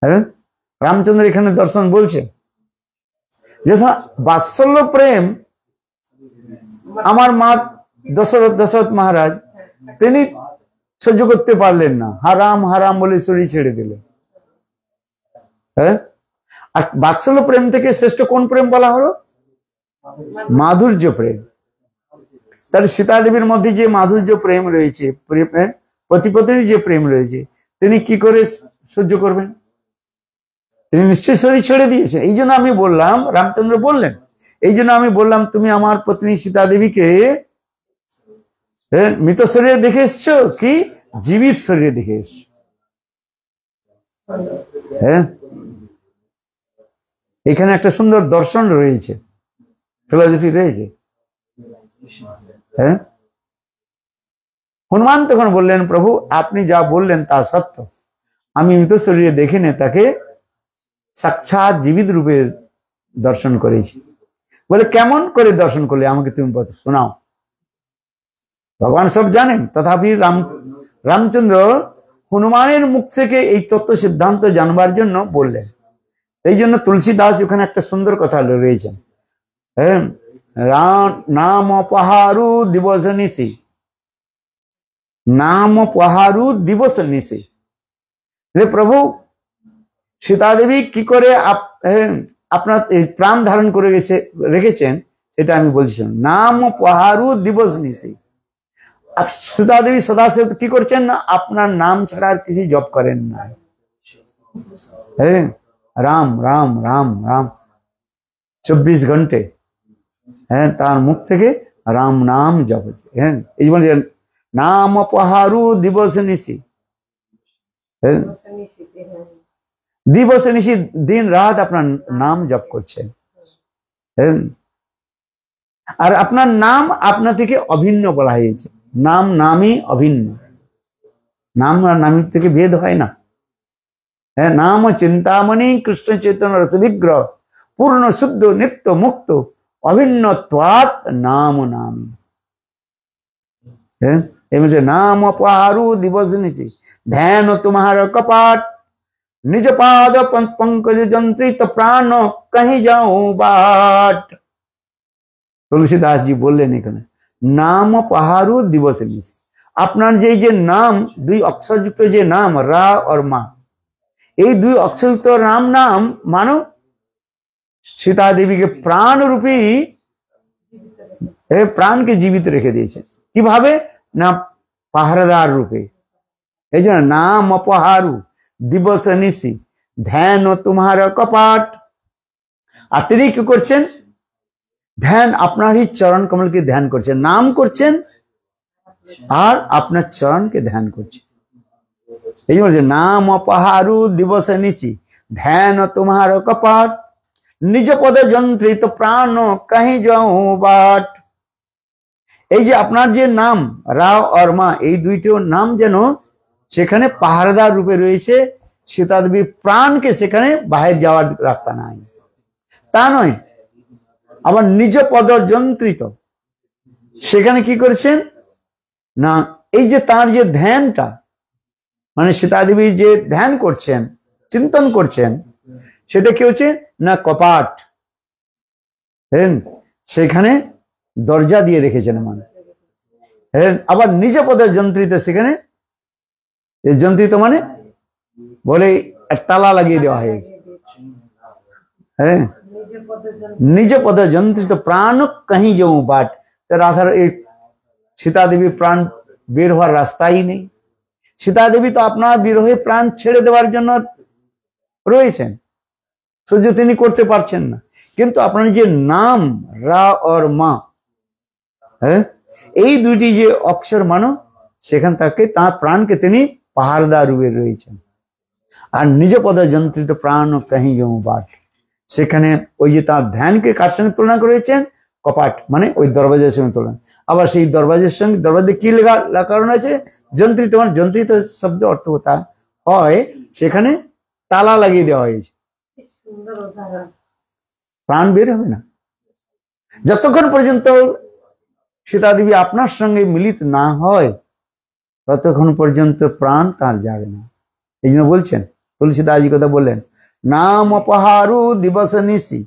Speaker 2: হ্যাঁ, রামচন্দ্র এখানে দর্শন বলছে যথা বাৎসল্য প্রেম আমার মা দশরথ মহারাজ তিনি সহ্য করতে পারলেন না, হারাম হারাম বলে শরীর ছেড়ে দিলেন। হ্যাঁ, আর বাৎসল্য প্রেম থেকে শ্রেষ্ঠ কোন প্রেম বলা হলো? মাধুর্য প্রেম। তাহলে সীতা দেবীর মধ্যে যে মাধুর্য প্রেম রয়েছে, পতিপতির যে প্রেম রয়েছে, তিনি কি করে সহ্য করবেন? তিনি নিশ্চয়ই শরীর ছেড়ে দিয়েছেন। এই জন্য আমি বললাম, রামচন্দ্র বললেন, এই জন্য আমি বললাম তুমি আমার পত্নী সীতা দেবীকে মৃত শরীরে দেখে এসছো কি জীবিত শরীরে দেখে এসছো? হ্যাঁ, এখানে একটা সুন্দর দর্শন রয়েছে, ফিলোসফি রয়েছে। হ্যাঁ, হনুমান তখন বললেন, প্রভু আপনি যা বললেন তা সত্য, আমি মৃত শরীরে দেখিনি, তাকে সাক্ষাৎ জীবিত রূপে দর্শন করেছি। বলে কেমন করে দর্শন করলে আমাকে তুমি শোনাও। ভগবান সব জানেন, তথাপি রামচন্দ্র হনুমানের মুখ থেকে এই তত্ত্ব সিদ্ধান্ত জানবার জন্য বললেন। এই জন্য তুলসী দাস ওখানে একটা সুন্দর কথা রয়েছেন, নাম পহারু দিবস নিশি, নাম পহারু দিবস নিশি। প্রভু সীতা দেবী কি করে আপনার প্রাণ ধারণ করে রেখেছেন সেটা আমি বলছি। নাম পহারু দিবস নিশি, সীতা দেবী সদা কি করছেন না, আপনার নাম ছাড়া আর কিছু জপ করেন না। হ্যাঁ, রাম রাম রাম রাম 24 ঘন্টে, হ্যাঁ, তার মুখ থেকে রাম নাম জপ হচ্ছে। হ্যাঁ, এই বলে নাম পহারু দিবস নিশি, দিবস নিশি দিন রাত আপনার নাম জপ করছেন। আর আপনার নাম আপনা থেকে অভিন্ন বলা হয়েছে। নাম নামই অভিন্ন, নাম আর নামের থেকে ভেদ হয় না। হ্যাঁ, নাম চিন্তামণি কৃষ্ণ চৈতন্য রস বিগ্রহ পূর্ণ শুদ্ধ নিত্য মুক্ত অভিন্নত্বাৎ নাম নামি। হ্যাঁ, এই বলছে নাম পাহারু দিবস নিশি ধ্যান তোমার কপাট নিজ পাদ পঙ্কজ যন্ত্রিত প্রাণ কहीं যাও बाट। তুলসীদাস জি বললেন এখানে নাম পাহারু দিবস নিশি, আপনার যে নাম দুই অক্ষরযুক্ত যে নাম রা और মা, এই দুই অক্ষরযুক্ত রাম নাম মানো সীতা দেবীকে প্রাণ রূপী প্রাণকে জীবিত রেখে দিয়েছে। কিভাবে না পাহারাদার রূপে। এই জন্য নাম অপহারু দিবস নিশি ধ্যান তোমার কপাট। আর তিনি কি করছেন? ধ্যান আপনারই চরণ কমলকে ধ্যান করছেন, নাম করছেন আর আপনার চরণকে ধ্যান করছেন। এই জন্য বলছে নাম অপহারু দিবস নিশি ধ্যান তোমার কপাট নিজ পদ যন্ত্রিত প্রাণ কहीं যাও बाट। এই যে আপনার যে নাম রা और মা, এই দুইটো নাম যেন সেখানে পাহারাদার রূপে রয়েছে, সীতা দেবী প্রাণকে সেখানে বাহির যাওয়ার রাস্তা নাই তা নয়। আবার নিজ পদ যন্ত্রিত, সেখানে কি করেছেন না এই যে তার যে ধ্যানটা, মানে সীতা দেবী যে ধ্যান করছেন চিন্তন করছেন, সেটা কি হচ্ছে না কপাট, সেখানে দরজা দিয়ে রেখেছেন মানে। আবার নিজ পদের যন্ত্রিত, সেখানে যন্ত্রিত মানে বলে তালা লাগিয়ে দেওয়া হয়। হ্যাঁ, নিজ পদ যন্ত্রিত প্রাণ কहीं যাও बाट। রাধার এই সীতা দেবী প্রাণ বের হওয়ার রাস্তাই নেই। সীতা দেবী তো আপনার বিরহে প্রাণ ছেড়ে দেওয়ার জন্য রয়েছেন, সহ্য তিনি করতে পারছেন না। কিন্তু আপনার যে নাম রা और মা, হ্যাঁ, এই দুইটি যে অক্ষর মানো, সেখান থেকে তার প্রাণকে তিনি পাহাড়দার রূপে রয়েছেন। আর নিজ পদ যন্ত্রিত প্রাণ কहीं যাও बाट, সেখানে ওই যে তার ধ্যানকে কার সঙ্গে তুলনা করেছেন? কপাট মানে ওই দরওয়াজার সঙ্গে তুলনা। আবার সেই দরওয়াজার সঙ্গে দরওয়াজা কি কারণ আছে? যন্ত্রিত, মানে যন্ত্রিত শব্দ অর্থ হয় সেখানে তালা লাগিয়ে দেওয়া হয়েছে, প্রাণ বের হবে না যতক্ষণ পর্যন্ত সীতা দেবী আপনার সঙ্গে মিলিত না হয়, ততক্ষণ পর্যন্ত প্রাণ তার যাবে না। এই জন্য বলছেন তুলসীদাস কথা বললেন নাম অপহারু দিবস নিশি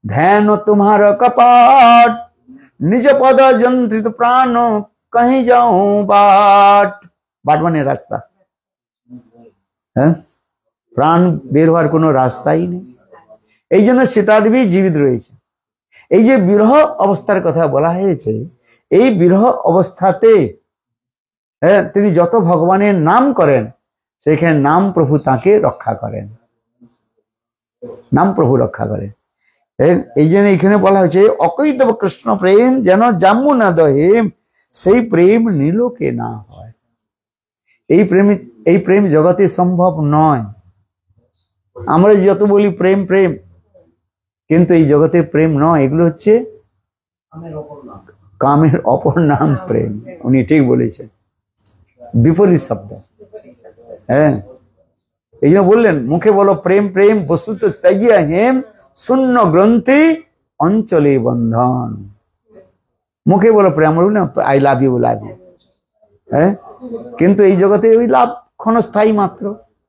Speaker 2: ধ্যান তোমার কপাট নিজ পদ যন্ত্রিত প্রাণ कहीं যাও बाट। बाट মানে রাস্তা। হ্যাঁ, প্রাণ বের হওয়ার কোনো রাস্তাই নেই। এই জন্য সীতা দেবী জীবিত রয়েছে। এই যে বিরহ অবস্থার কথা বলা হয়েছে, এই বিরহ অবস্থাতে হ্যাঁ তিনি যত ভগবানের নাম করেন, সেখানে নাম প্রভু তাকে রক্ষা করেন, নাম প্রভু রক্ষা করেন। এই জন্য এখানে বলা হয়েছে অকৈতব কৃষ্ণ প্রেম যেন যমুনা দহেম, সেই প্রেম নীলোকে না হয়। এই প্রেম জগতে সম্ভব নয়। আমরা যত বলি প্রেম প্রেম, কিন্তু এই জগতে প্রেম নয়, এগুলো হচ্ছে কামের অপর নাম প্রেম। উনি ঠিক বলেছেন, বিপরীত শব্দ। হ্যাঁ, এই জন্য বললেন মুখে বলো প্রেম প্রেম বস্তুত ত্যাজিয়া হেম শূন্য গ্রন্থি অঞ্চলে বন্ধন। মুখে বলো প্রেম, না I love you love you. হ্যাঁ, কিন্তু এই জগতে ওই লাভ ক্ষণস্থায়ী মাত্র।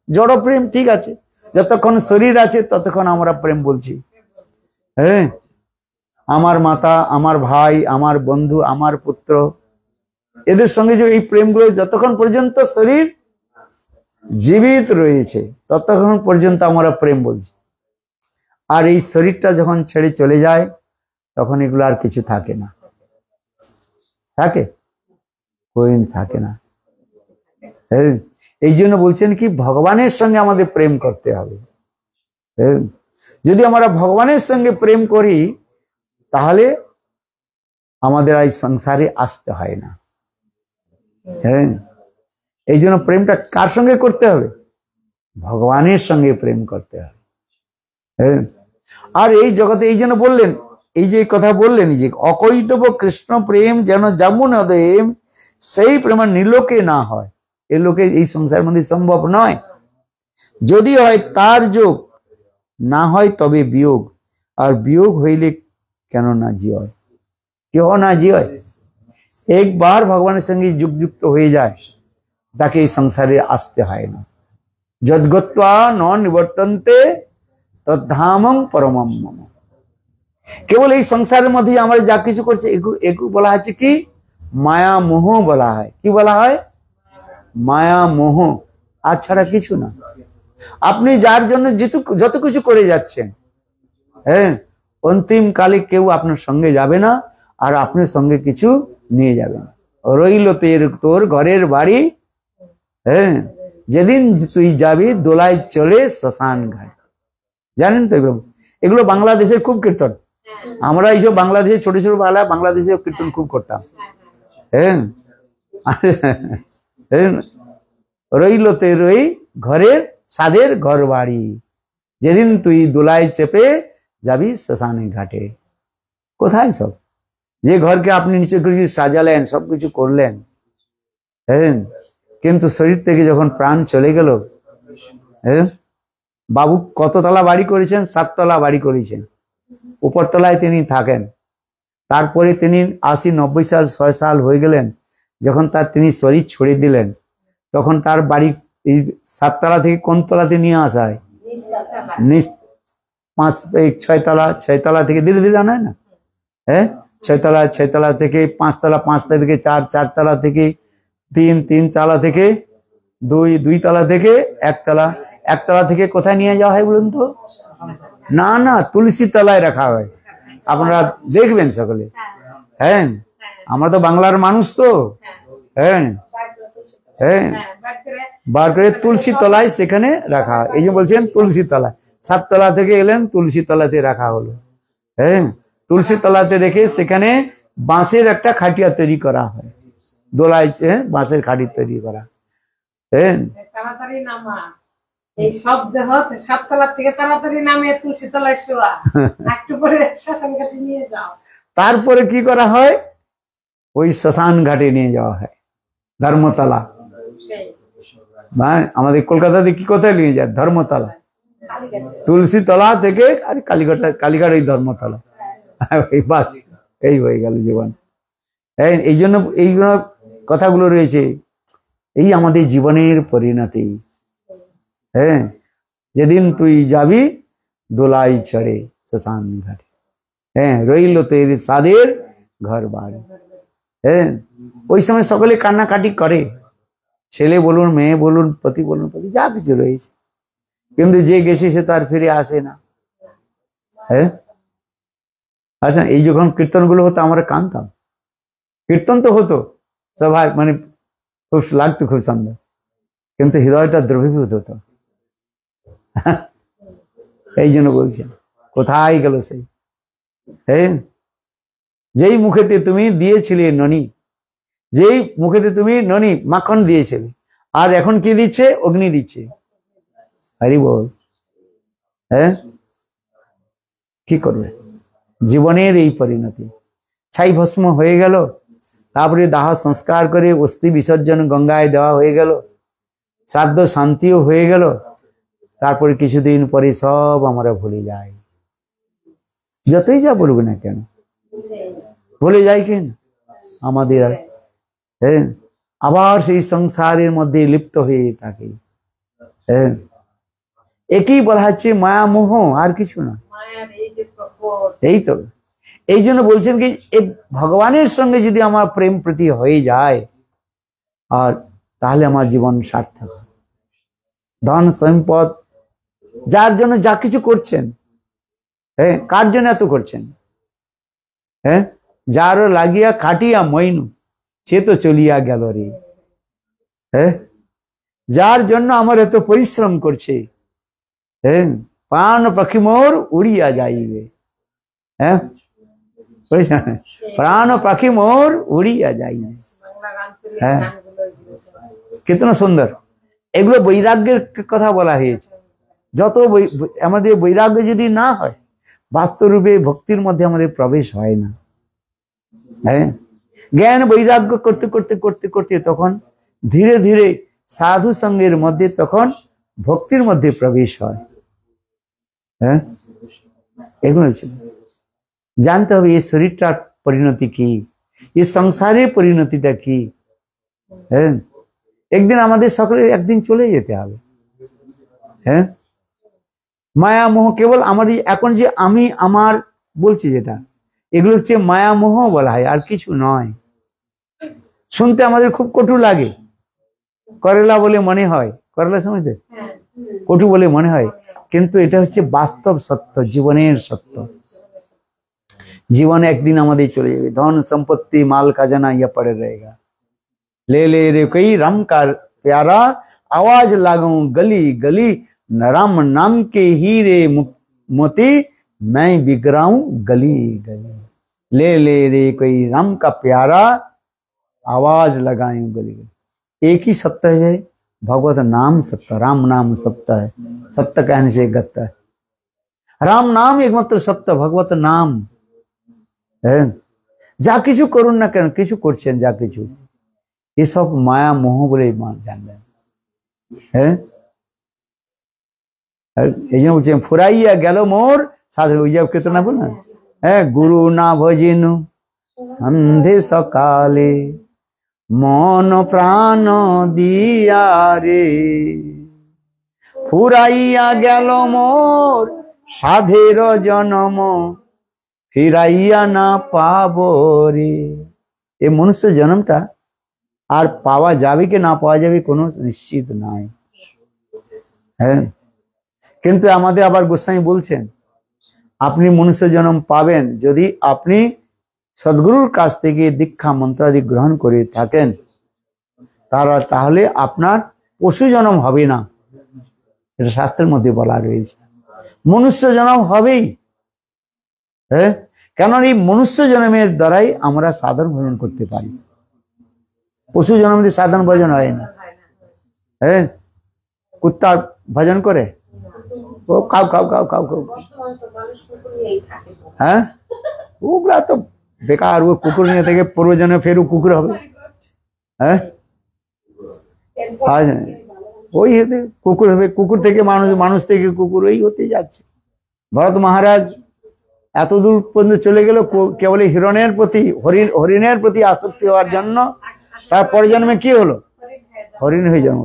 Speaker 2: জড় প্রেম ঠিক আছে, যতক্ষণ শরীর আছে ততক্ষণ আমরা প্রেম বলছি। হ্যাঁ, আমার মাতা, আমার ভাই, আমার বন্ধু, আমার পুত্র, এদের সঙ্গে যে এই প্রেমগুলো যতক্ষণ পর্যন্ত শরীর জীবিত রয়েছে ততক্ষণ পর্যন্ত আমরা প্রেম বলছি। আর এই শরীরটা যখন ছেড়ে চলে যায়, তখন এগুলো আর কিছু থাকে না। থাকে? কোই থাকে না। এই জন্য বলছেন কি ভগবানের সঙ্গে আমাদের প্রেম করতে হবে। যদি আমরা ভগবানের সঙ্গে প্রেম করি, তাহলে আমাদের এই সংসারে আসতে হয় না। হ্যাঁ, এই জন্য প্রেমটা কার সঙ্গে করতে হবে? ভগবানের সঙ্গে প্রেম করতে হবে। হ্যাঁ, আর এই জগতে এই জন্য বললেন, এই যে কথা বললেন যে অকৈতব কৃষ্ণ প্রেম যেন যমুনা দেব, সেই প্রেম নীলোকে না হয়। এই লোকে এই সংসারের মধ্যে সম্ভব নয়। যদি হয় তার যোগ, না হয় তবে বিয়োগ। আর বিয়োগ হইলে কেন না জি হয়, কেউ না জি হয়। একবার ভগবানের সঙ্গে যুক্ত হয়ে যায় তাকে এই সংসারে আসতে হয় না। যদ্গত্বা ন নিবর্তন্তে তদ্ধামং পরমম মম। কেবল এই সংসারের মধ্যে আমরা যা কিছু করছি এগুলো বলা হচ্ছে কি মায়া মোহ বলা হয়। কি বলা হয়? মায়া মোহ, আর ছাড়া কিছু না। আপনি যার জন্য যত কিছু করে যাচ্ছেন, হ্যাঁ, অন্তিম কালে কেউ আপনার সঙ্গে যাবে না, আর আপনার সঙ্গে কিছু নিয়ে যাবে না। রইল তোর ঘরের বাড়ি, হ্যাঁ, যেদিন তুই যাবি দোলায় চলে শ্মশান ঘাট। জানেন তো এগুলো? এগুলো বাংলাদেশের খুব কীর্তন। আমরা এইসব বাংলাদেশে ছোট ছোট বাংলাদেশে কীর্তন খুব করতাম। হ্যাঁ, রইল তোর ঘরের সাদের ঘর বাড়ি, যেদিন তুই দোলায় চেপে যাবি শ্মশানে ঘাটে। কোথায় সব? যে ঘরকে আপনি নিচে করে সাজালেন, সবকিছু করলেন, হ্যাঁ, কিন্তু শরীর থেকে যখন প্রাণ চলে গেল, হ্যাঁ, বাবু কততলা বাড়ি করেছেন? 7 তলা বাড়ি করেছেন। উপরতলায় তিনি থাকেন। তারপরে তিনি 80-90 সাল 100 সাল হয়ে গেলেন, যখন তিনি শরীর ছড়িয়ে দিলেন, তখন তার বাড়ি এই 7 তলা থেকে কোন তলাতে নিয়ে আসা হয়? 6 তলা থেকে ধীরে ধীরে আনা হয় না? হ্যাঁ, 6 তলা থেকে 5 তলা, 5 তলা থেকে 4, 4 তলা থেকে 3, 3 তলা থেকে 2, 2 তলা থেকে 1 তলা, 1 তলা থেকে কোথায় নিয়ে যাওয়া হয় বলুন তো? না না, তুলসী তলায় রাখা হয়। আপনারা দেখবেন সকলে। হ্যাঁ, আমরা তো বাংলার মানুষ তো, হ্যাঁ হ্যাঁ, বার করে তুলসী তলায় সেখানে রাখা হয়। এই যে বলছেন তুলসী তলায়, 7 তলা থেকে এলেন, তুলসী তলাতে রাখা হলো। হ্যাঁ, তুলসী তলাতে রেখে সেখানে বাঁশের একটা খাটিয়া তৈরি করা হয়। দোলায় বাঁশের খাটি তৈরি করা। হ্যাঁ,
Speaker 1: তাড়াতাড়ি নামা, এই সব দেহ 7 তলা থেকে তাড়াতাড়ি নামে তুলসী তলায় শোয়া, একটু পরে শ্মশান ঘাটে নিয়ে যাও।
Speaker 2: তারপরে কি করা হয়? ওই শ্মশান ঘাটে নিয়ে যাওয়া হয়, ধর্মতলা। আমাদের কলকাতাতে কি কোথায় নিয়ে যায়? ধর্মতলা। তুলসী তলা থেকে আর কালীঘাট ওই ধর্মতলা। এই হয়ে গেল জীবন। এই জন্য এইগুলো কথাগুলো রয়েছে, এই আমাদের জীবনের পরিণতি। হ্যাঁ, যেদিন তুই যাবি দোলাই চড়ে শ্মশান ঘাটে, হ্যাঁ, রইল তোর সাদের ঘর বাড়ি। হ্যাঁ, ওই সময় সকলে কান্নাকাটি করে, ছেলে বলুন, মেয়ে বলুন, পতি বলুন, যা কিছু রয়েছে, কিন্তু যে গেছে সে তার ফিরে আসে না। হ্যাঁ, আচ্ছা, এই যখন কীর্তন গুলো হতো আমরা কাঁদতাম। কীর্তন তো হতো সবাই, মানে খুব লাগতো, খুব সুন্দর, কিন্তু হৃদয়টা দ্রবীভূত হতো। এই জন্য বলছেন কোথায় গেল সেই? হ্যাঁ, যেই মুখেতে তুমি দিয়েছিলে ননি, যেই মুখেতে তুমি ননি মাখন দিয়েছিলে, আর এখন কি দিচ্ছে? অগ্নি দিচ্ছে। হরি বল। হ্যাঁ, কি করবে? জীবনের এই পরিণতি। ছাই ভস্ম হয়ে গেল, তারপরে দাহ সংস্কার করে অস্থি বিসর্জন গঙ্গায় দেওয়া হয়ে গেল, শ্রাদ্ধ শান্তিও হয়ে গেল, তারপরে কিছুদিন পরে সব আমরা ভুলে যাই। যতই যা বলবো না কেন, ভুলে যাই কেন আমাদের? হ্যাঁ, আবার সেই সংসারের মধ্যে লিপ্ত হয়ে থাকে। হ্যাঁ, একই বলা হচ্ছে মায়া মোহ, আর কিছু না। এই তো, এই জন্য বলছেন কি ভগবানের সঙ্গে যদি আমার প্রেম প্রীতি হয়ে যায়, আর তাহলে আমার জীবন সার্থক। ধন সম্পদ, যার জন্য যা কিছু করছেন, হ্যাঁ, কার জন্য এত করছেন? হ্যাঁ, যারও লাগিয়া খাটিয়া মইনু, সে তো চলিয়া গেল রে। হ্যাঁ, যার জন্য আমার এত পরিশ্রম করছে, হ্যাঁ, প্রাণ পাখি মোর উড়িয়া যাইবে। হ্যাঁ, প্রাণ পাখি মোর উড়িয়া যাইবে। হ্যাঁ, কিতনা সুন্দর। এগুলো বৈরাগ্যের কথা বলা হয়েছে। যত আমাদের বৈরাগ্য যদি না হয়, বাস্তবরূপে ভক্তির মধ্যে আমাদের প্রবেশ হয় না। হ্যাঁ, জ্ঞান বৈরাগ্য করতে করতে করতে করতে তখন ধীরে ধীরে সাধু সঙ্গের মধ্যে তখন ভক্তির মধ্যে প্রবেশ হয়। হ্যাঁ, এগুলো ছিল জানতে হবে এই শরীরটার পরিণতি কি, এই সংসারের পরিণতিটা কি। হ্যাঁ, একদিন আমাদের সকলে একদিন চলে যেতে হবে। হ্যাঁ, মায়া মোহ কেবল আমাদের এখন যে আমি আমার বলছি যেটা, এগুলো হচ্ছে মায়া মোহ বলা হয়, আর কিছু নয়। শুনতে আমাদের খুব কটু লাগে, করেলা বলে মনে হয়, করেলা সমঝতে কটু বলে মনে হয়, কিন্তু এটা হচ্ছে বাস্তব সত্য, জীবনের সত্য। জীবনে একদিন আমাদের চলে যাবে, ধন সম্পত্তি মাল খাজানা ইয়া পড়ে रहेगा। ले ले रे कोई राम का प्यारा, आवाज लगाऊं गली गली, राम नाम के हीरे मोती, मैं बिगड़ाऊं गली गली। ले ले रे कोई राम का प्यारा, आवाज लगाऊं गली गली। एक ही सत्य है, भगवत नाम सत्य, राम नाम सत्य है, सत्य कहने से गत्य है। राम नाम एकमात्र सत्य, भगवत नाम है। যা কিছু করুন না কেন, কিছু করছেন যা কিছু, এসব মায়া মোহ বলে জানবেন। হ্যাঁ, এই জন্য বলছেন ফুরাইয়া গেল মোর সাধু, ওই যে কীর্তন বল না, হ্যাঁ, গুরু না ভজিনু সন্ধে সকালে, মন প্রাণ দিয়া রে, ফুরাইয়া গেল মোর সাধের জনম, ফিরাইয়া না পাবো রে। এই মনুষ্য জন্মটা আর পাওয়া যাবে কি না পাওয়া যাবে কোনো নিশ্চিত নাই। হ্যাঁ, কিন্তু আমাদের আবার গোস্বামী বলছেন আপনি মনুষ্য জন্ম পাবেন যদি আপনি সদ্গুরুর কাছ থেকে দীক্ষা মন্ত্রাদি গ্রহণ করে থাকেন, তাহলে আপনার পশু জন্ম হবে না। এটা শাস্ত্রের মধ্যে বলা রয়েছে, মনুষ্য জন্ম হবেই। হ্যাঁ, কেন এই মনুষ্য জন্মের দ্বারাই আমরা সাধারণ ভোজন করতে পারি, পশু জন্ম দিয়ে সাধারণ ভোজন হয় না। হ্যাঁ, কুত্তা ভজন করে, ও খাও খাও খাও খাও খাও, হ্যাঁ, ওগুলা তো বেকার। ও কুকুর নিয়ে থেকে পূর্বজন্মে ফের ও কুকুর হবে। হ্যাঁ, ওই হতে কুকুর হবে, কুকুর থেকে মানুষ, মানুষ থেকে কুকুর, ওই হতে যাচ্ছে। ভরত মহারাজ এত দূর পর্যন্ত চলে গেল কেবল হিরণের প্রতি, হরিণের প্রতি আসক্তি হওয়ার জন্য। তার পরের জন্মে কি হলো, হরিণ হয়ে জন্ম।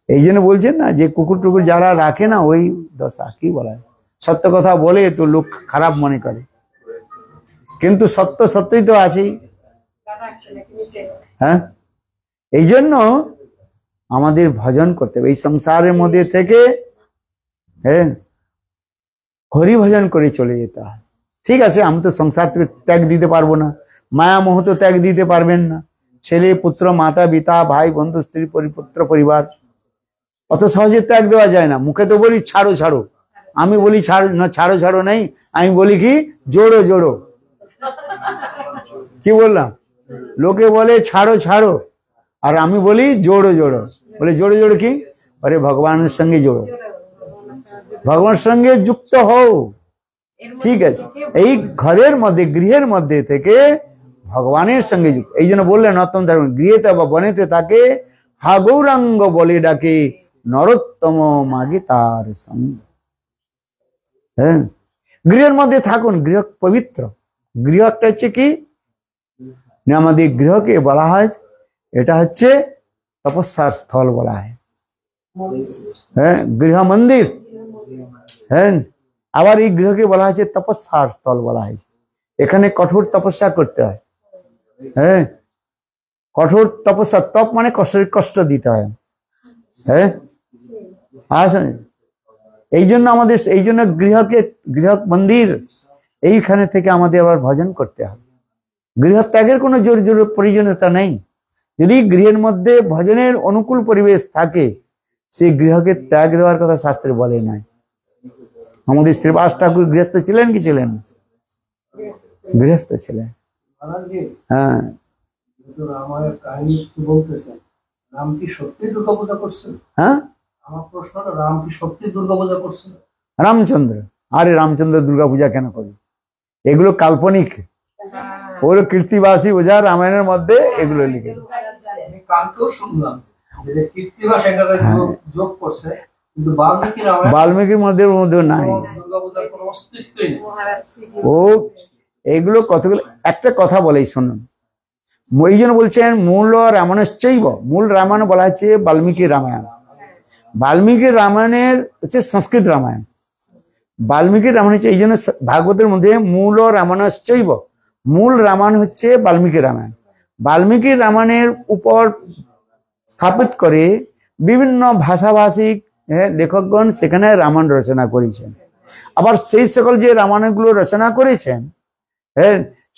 Speaker 2: এই জন্য বলছেন না যে কুকুর টুকুর যারা রাখে না ওই দশা, কি বলা হয়, সত্য কথা বলে তো লোক খারাপ মনে করে, কিন্তু সত্য সত্যই তো আছেই। হ্যাঁ, এই জন্য আমাদের ভজন করতে হবে এই সংসারের মধ্যে থেকে। হ্যাঁ, হরি ভজন করে চলে যেতে হয়। ঠিক আছে, আমি তো সংসার থেকে ত্যাগ দিতে পারবো না, মায়া মোহ তো ত্যাগ দিতে পারবেন না, ছেলে পুত্র মাতা পিতা ভাই বন্ধু স্ত্রী পুত্র পরিবার, অত সহজে ত্যাগ দেওয়া যায় না। মুখে তো বলি ছাড়ো ছাড়ো, আমি বলি ছাড়ো না, ছাড়ো ছাড়ো নেই, আমি বলি কি জোড়ো জোড়ো। কি বললাম, লোকে বলে ছাড়ো ছাড়ো, আর আমি বলি জোড়ো জোড়ো। বলে জোড়ো জোড়ো কি, আরে ভগবানের সঙ্গে জোড়ো, ভগবানের সঙ্গে যুক্ত হও। ঠিক আছে, এই ঘরের মধ্যে গৃহের মধ্যে থেকে ভগবানের সঙ্গে যুক্ত। এই জন্য বললেন নতম ধর্ম গৃহেতে বা বনেতে তাকে হা গৌরাঙ্গ বলে ডাকে, নরোত্তম মাগে তার সঙ্গ। হ্যাঁ, গৃহের মধ্যে থাকুন, গৃহ পবিত্র। গৃহ একটা হচ্ছে কি, আমাদের গৃহকে বলা হয়, এটা হচ্ছে তপস্যার স্থল বলা হয়। হ্যাঁ, গৃহ মন্দির। হ্যাঁ, আবার এই গৃহকে বলা হয়েছে তপস্যার স্থল বলা হয়েছে। এখানে কঠোর তপস্যা করতে হয়। হ্যাঁ, কঠোর তপস্যা, তপ মানে কষ্ট দিতে হয়। হ্যাঁ, আসেন, এই জন্য আমাদের, এই জন্য গৃহকে, গৃহ মন্দির, এইখানে থেকে আমাদের আবার ভজন করতে হবে। গৃহ ত্যাগের কোনো জোর প্রয়োজনীয়তা নেই। যদি গৃহের মধ্যে ভজনের অনুকূল পরিবেশ থাকে, সেই গৃহকে ত্যাগ দেওয়ার কথা শাস্ত্রে বলে নাই। আমাদের শ্রীবাস ঠাকুর গৃহস্থ ছিলেন কি ছিলেন? গৃহস্থ ছিলেন। হ্যাঁ,
Speaker 4: রামায়ণের কাহিনী কিছু বলতেছেন, রাম কি সত্যি দুর্গা পূজা করছেন?
Speaker 2: হ্যাঁ,
Speaker 4: আমার প্রশ্নটা, রাম কি সত্যি দুর্গা পূজা করছেন?
Speaker 2: রামচন্দ্র, আরে রামচন্দ্র দুর্গা পূজা কেন করবে? এগুলো কাল্পনিক, ওগুলো কীর্তিবাসী ওঝা রামায়ণের মধ্যে এগুলো লিখে।
Speaker 4: কালকেও শুনলাম যে কৃত্তিবাস এটারে যোগ করছে, কিন্তু বাল্মীকি রামায়ণ
Speaker 2: বাল্মীকির মধ্যে নাই।
Speaker 4: দুর্গাপূজার কোনো অস্তিত্বই নেই।
Speaker 1: মহারাজ শ্রী-
Speaker 2: ও এগুলো কতগুলো, একটা কথা বলেই শুনুন, এই জন্য বলছেন মূল রামায়ণশ্চৈব, মূল রামায়ণ বলা হচ্ছে বাল্মীকি রামায়ণ। বাল্মীকি রামায়ণের হচ্ছে সংস্কৃত রামায়ণ, বাল্মীকি রামায়ণ হচ্ছে, এই জন্য ভাগবতের মধ্যে মূল রামায়ণশ্চৈব, মূল রামায়ণ হচ্ছে বাল্মীকি রামায়ণ। বাল্মীকি রামায়ণের উপর স্থাপিত করে বিভিন্ন ভাষাভাষিক লেখকগণ সেখানে রামায়ণ রচনা করেছেন। আবার সেই সকল যে রামায়ণগুলো রচনা করেছেন, হ্যাঁ,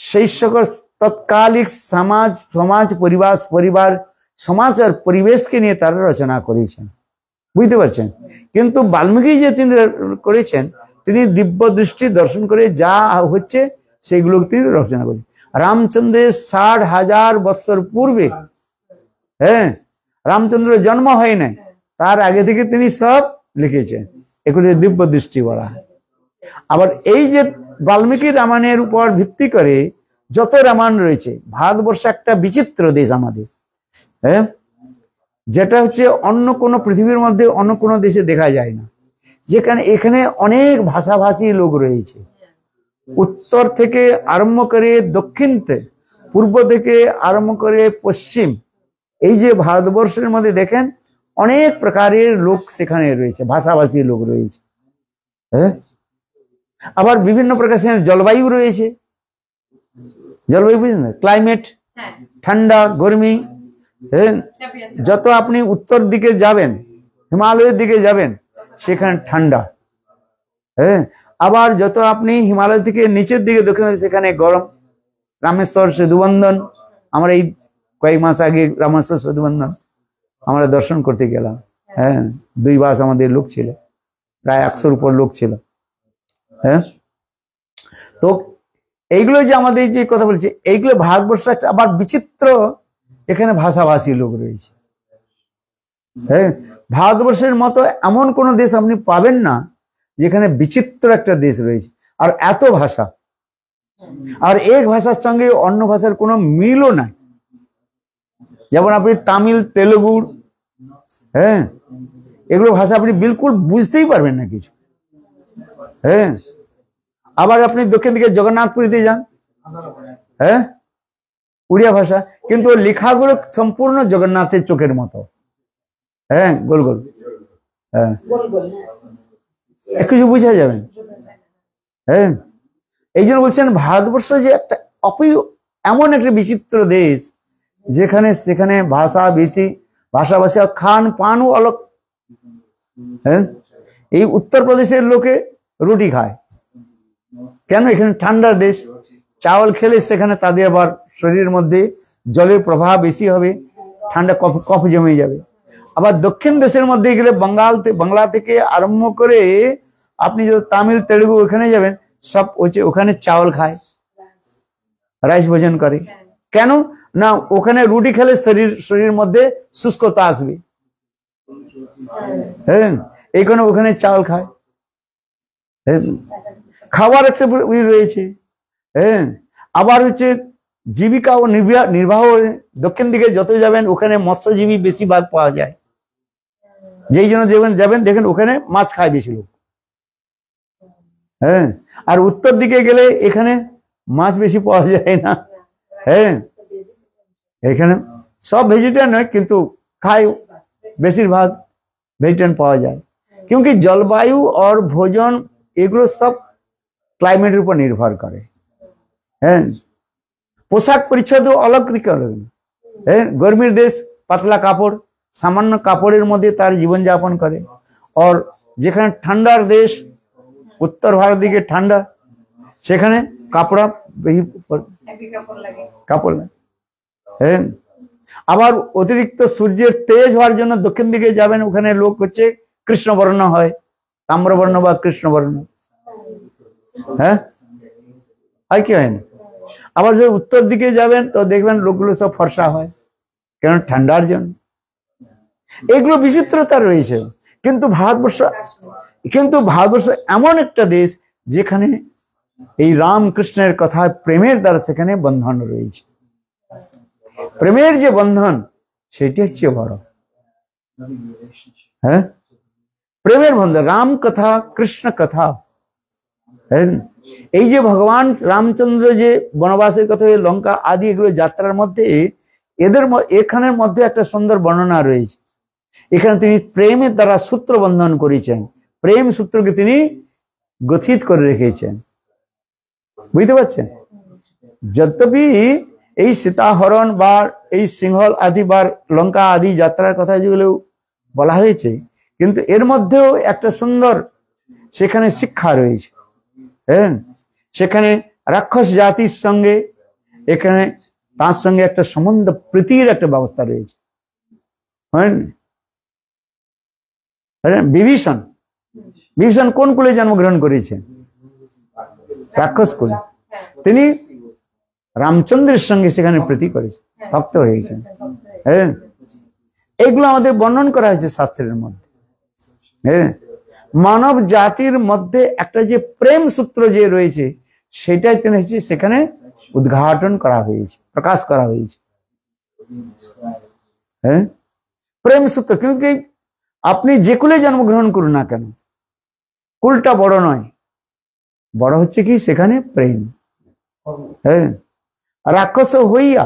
Speaker 2: সেই সকল তৎকালিক সমাজ পরিবার সমাজ আর পরিবেশকে নিয়ে তারা রচনা করেছেন, বুঝতে পারছেন। কিন্তু বাল্মীকি যে তিনি করেছেন, তিনি দিব্য দৃষ্টি দর্শন করে যা হচ্ছে সেগুলো তিনি রচনা করেছেন। রামচন্দ্রের 60,000 বৎসর পূর্বে, হ্যাঁ, রামচন্দ্র জন্ম হয় নাই, তার আগে থেকে তিনি সব লিখেছেন, এগুলো দিব্য দৃষ্টি বলা হয়। আবার এই যে বাল্মীকি রামায়ণের উপর ভিত্তি করে যত রামায়ণ রয়েছে, ভারতবর্ষ একটা বিচিত্র দেশ আমাদের, হ্যাঁ, যেটা হচ্ছে অন্য কোনো পৃথিবীর মধ্যে অন্য কোনো দেশে দেখা যায় না। যেখানে এখানে অনেক ভাষাভাষী লোক রয়েছে, উত্তর থেকে আরম্ভ করে দক্ষিণতে, পূর্ব থেকে আরম্ভ করে পশ্চিম, এই যে ভারতবর্ষের মধ্যে দেখেন অনেক প্রকারের লোক সেখানে রয়েছে, ভাষাভাষী লোক রয়েছে, হ্যাঁ। আবার বিভিন্ন প্রকার জলবায়ু রয়েছে, জলবায়ু বুঝলেন, ক্লাইমেট,
Speaker 1: হ্যাঁ,
Speaker 2: ঠান্ডা গরমি, হ্যাঁ।
Speaker 1: চাপিয়ে আছে।
Speaker 2: যত আপনি উত্তর দিকে যাবেন, হিমালয়ের দিকে যাবেন, সেখানে ঠান্ডা, হ্যাঁ। আবার যত আপনি হিমালয় থেকে নিচের দিকে দক্ষিণ, সেখানে গরম। রামেশ্বর সেতুবন্ধন, আমরা এই কয়েক মাস আগে রামেশ্বর সেতুবন্ধন আমরা দর্শন করতে গেলাম, হ্যাঁ। 2 বাস আমাদের লোক ছিল, প্রায় 100-র উপর লোক ছিল, হ্যাঁ। তো এইগুলো যে আমাদের যে কথা বলছি, এইগুলো ভারতবর্ষ একটা আবার বিচিত্র, এখানে ভাষাভাষী লোক রয়েছে, হ্যাঁ। ভারতবর্ষের মতো এমন কোন দেশ আপনি পাবেন না যেখানে বিচিত্র একটা দেশ রয়েছে, আর এত ভাষা, আর এক ভাষার সঙ্গে অন্য ভাষার কোনো মিলও নাই। যেমন আপনি তামিল, তেলুগু, হ্যাঁ, এগুলো ভাষা আপনি বিলকুল বুঝতেই পারবেন না কিছু, হ্যাঁ। আবার আপনি দক্ষিণ দিকে জগন্নাথপুরীতে যান, হ্যাঁ, উড়িয়া ভাষা, কিন্তু লেখাগুলো সম্পূর্ণ জগন্নাথের চোখের মতো, হ্যাঁ, গোল গোল, হ্যাঁ,
Speaker 3: গোল গোল, হ্যাঁ।
Speaker 2: কিছু বুঝা যাবেন, হ্যাঁ। এই জন্য বলছেন ভারতবর্ষ যে একটা এমন একটা বিচিত্র দেশ, যেখানে সেখানে ভাষা বেশি, ভাষাভাষী, খান পানও অলগ, হ্যাঁ। এই উত্তরপ্রদেশের লোকে রুটি খায় কেন? এখানে ঠান্ডার দেশ, চাওয়াল খেলে সেখানে তাদের আবার শরীরের মধ্যে জলের প্রবাহ বেশি হবে, ঠান্ডা কফ জমে যাবে। আবার দক্ষিণ দেশের মধ্যে গেলে বাংলা থেকে আরম্ভ করে আপনি যদি তামিল, তেলুগু ওখানে যাবেন, সব হচ্ছে ওখানে চাওয়াল খায়, রাইস ভোজন করে। কেন না? ওখানে রুটি খেলে শরীরের মধ্যে শুষ্কতা আসবে, হ্যাঁ, এই কারণে ওখানে চাওয়াল খায়। খাবার একটা রয়েছে, হ্যাঁ। আবার হচ্ছে জীবিকা ও নির্বাহ, দক্ষিণ দিকে যত যাবেন ওখানে মৎস্যজীবী বেশিরভাগ পাওয়া যায়, যেই জন্য যাবেন দেখেন ওখানে মাছ খায় বেশি লোক, হ্যাঁ। আর উত্তর দিকে গেলে এখানে মাছ বেশি পাওয়া যায় না, হ্যাঁ। এখানে সব ভেজিটেরিয়ান নয়, কিন্তু খায় বেশিরভাগ ভেজিটেরিয়ান পাওয়া যায়, क्योंकि জলবায়ু আর ভোজন এগুলো সব ক্লাইমেটের উপর নির্ভর করে, হ্যাঁ। পোশাক পরিচ্ছদ অলগ করে, হ্যাঁ। গরমির দেশ পাতলা কাপড়, সামান্য কাপড়ের মধ্যে তার জীবনযাপন করে। আর যেখানে ঠান্ডার দেশ, উত্তর ভারত দিকে ঠান্ডা, সেখানে কাপড় বেশি, কাপড়, হ্যাঁ। আবার অতিরিক্ত সূর্যের তেজ হওয়ার জন্য দক্ষিণ দিকে যাবেন, ওখানে লোক হচ্ছে কৃষ্ণবর্ণ হয়, তাম্রবর্ণ বা কৃষ্ণবর্ণ, হ্যাঁ, আর কি হয় না। আবার যদি উত্তর দিকে যাবেন তো দেখবেন লোকগুলো সব ফর্সা হয়, কেন? ঠান্ডার জন্য। এগুলো বিচিত্রতা রয়েছে। কিন্তু ভারতবর্ষ এমন একটা দেশ যেখানে এই রামকৃষ্ণের কথা, প্রেমের দ্বারা সেখানে বন্ধন রয়েছে। প্রেমের যে বন্ধন, সেটি হচ্ছে বড়, হ্যাঁ, প্রেমের বন্ধন, রাম কথা, কৃষ্ণ কথা। এই যে ভগবান রামচন্দ্র যে বনবাসের কথা, লঙ্কা আদি এগুলো যাত্রার মধ্যে এখানের মধ্যে একটা সুন্দর বর্ণনা রয়েছে। এখানে তিনি প্রেমের দ্বারা সূত্র বন্ধন করেছেন, প্রেম সূত্রকে তিনি গঠিত করে রেখেছেন। বুঝতে পারছেন? যদ্যপি এই সীতাহরণ বা এই সিংহল আদি বা লঙ্কা আদি যাত্রার কথা যেগুলো বলা হয়েছে, কিন্তু এর মধ্যেও একটা সুন্দর সেখানে শিক্ষা রয়েছে। হ্যাঁ, সেখানে রাক্ষস জাতির সঙ্গে এখানে তার সঙ্গে একটা সম্বন্ধ প্রীতির একটা ব্যবস্থা রয়েছে। হ্যাঁ, বিভীষণ কোন কুলে জন্মগ্রহণ করেছেন? রাক্ষস কুলে। তিনি রামচন্দ্রের সঙ্গে সেখানে প্রীতি করেছেন, ভক্ত হয়েছেন। হ্যাঁ, এগুলো আমাদের বর্ণন করা হয়েছে শাস্ত্রের মধ্যে। হ্যাঁ, মানব জাতির মধ্যে একটা যে প্রেম সূত্র যে রয়েছে সেটাই তিনি সেখানে উদ্ঘাটন করা হয়েছে, প্রকাশ করা হয়েছে। হ্যাঁ, প্রেম সূত্র। কিন্তু আপনি যে কুলে জন্মগ্রহণ করুন না কেন, কুলটা বড় নয়, বড় হচ্ছে কি সেখানে প্রেম। হ্যাঁ, রাক্ষস হইয়া,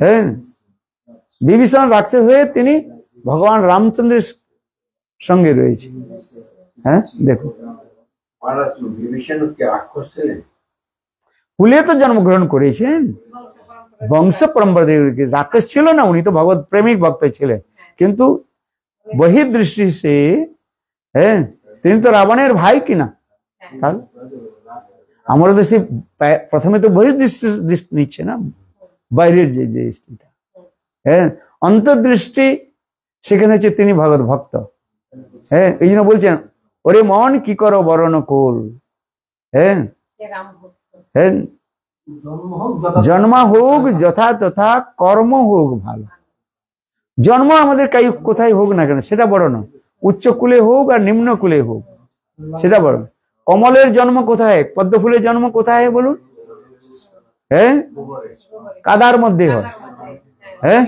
Speaker 2: হ্যাঁ, বিভীষণ রাক্ষস হয়ে তিনি ভগবান রামচন্দ্রের সঙ্গে রয়েছে। হ্যাঁ, দেখুন কুলে তো জন্মগ্রহণ করেছেন, বংশ পরম্পরা রাক্ষস ছিল না, উনি তো ভগবত প্রেমিক ভক্ত ছিলেন। কিন্তু বহির্দৃষ্টি সে, হ্যাঁ, তিনি তো রাবণের ভাই কিনা। তাহলে আমাদের দেশে প্রথমে তো বহির্দৃষ্টি নিচ্ছে না, বাইরের যে দৃষ্টিটা। হ্যাঁ, অন্তর্দৃষ্টি সেখানে হচ্ছে তিনি ভগবত ভক্ত। হ্যাঁ, এই জন্য বলছেন ওরে মন কি করো বরণ কুল। হ্যাঁ, হ্যাঁ, জন্ম হোক যথা তথা, কর্ম হোক ভালো। জন্ম আমাদের কোথায় হোক না কেন সেটা বড় নয়, উচ্চ কুলে হোক আর নিম্ন কুলে হোক সেটা বড়। কমলের জন্ম কোথায়, পদ্ম ফুলের জন্ম কোথায় বলুন? হ্যাঁ, কাদার মধ্যে হয়। হ্যাঁ,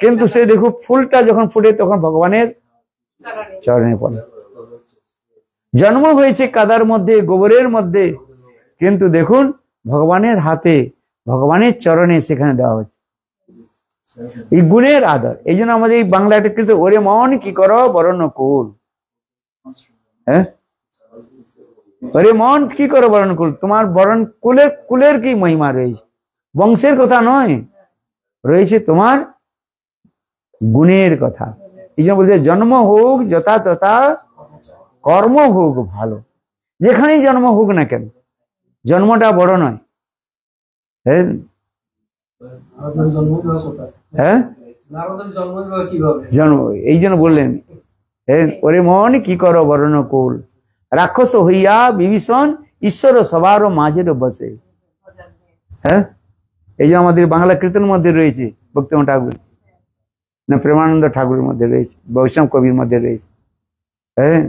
Speaker 2: কিন্তু সে দেখো ফুলটা যখন ফুটে তখন ভগবানের চরণে পড়ে। জন্ম হয়েছে কাদার মধ্যে, গোবরের মধ্যে, কিন্তু দেখুন ভগবানের হাতে, ভগবানের চরণে সেখানে দেওয়া হচ্ছে। এই গুণের আদর। এই জন্য আমাদের এই বাংলাটা কিন্তু ওরে মন কি করো বরণ কুল। হ্যাঁ, ওরে মন কি করো বরণ কুল। তোমার বরণ কুলের কি মহিমা রয়েছে, বংশের কথা নয়, রয়েছে তোমার গুণের কথা। এই জন্য বলছে জন্ম হোক যথা তথা, কর্ম হোক ভালো। যেখানেই জন্ম হোক না কেন, জন্মটা বড় নয়। হ্যাঁ, হ্যাঁ, জন্ম এই জন্য বললেন ওরে মন কি করো বরণ কুল, রাক্ষস হইয়া বিভীষণ ঈশ্বর সবার মাঝের বসে। হ্যাঁ, এই যে আমাদের বাংলা কীর্তন মধ্যে রয়েছে, ভক্তিমোহন ঠাকুর না প্রেমানন্দ ঠাকুরের মধ্যে রয়েছে, বৈষ্ণব কবির মধ্যে রয়েছে। হ্যাঁ,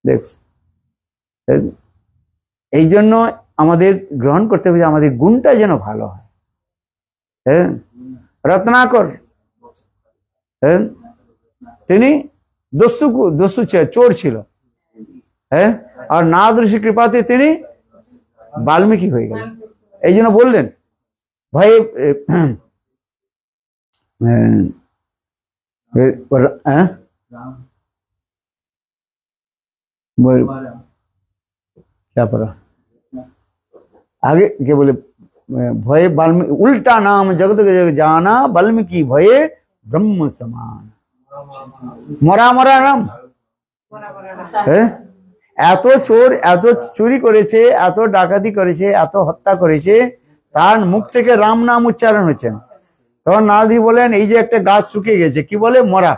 Speaker 2: দেখ, এই জন্য আমাদের গ্রহণ করতে হবে যে আমাদের গুণটা যেন ভালো হয়। হ্যাঁ, রত্নাকর, হ্যাঁ, তিনি দস্যু চোর ছিল। হ্যাঁ, আর নারদ ঋষির কৃপাতে তিনি বাল্মীকি হয়ে গেলেন। এই জন্য বললেন ভাই क्या पढ़ा आगे, क्या बोले भय वाल्मीकि, उल्टा नाम जगत जग जाना, वाल्मीकि भये ब्रह्म समान। मरा मरा नाम। এত চোর এত চুরি করেছে, এত ডাকাতি করেছে, এত হত্যা করেছে, তার মুখ থেকে রাম নাম উচ্চারণ হচ্ছে না। তখন নারদী বলেন এই যে একটা গাছ শুকিয়ে গেছে, কি বলে? মরা।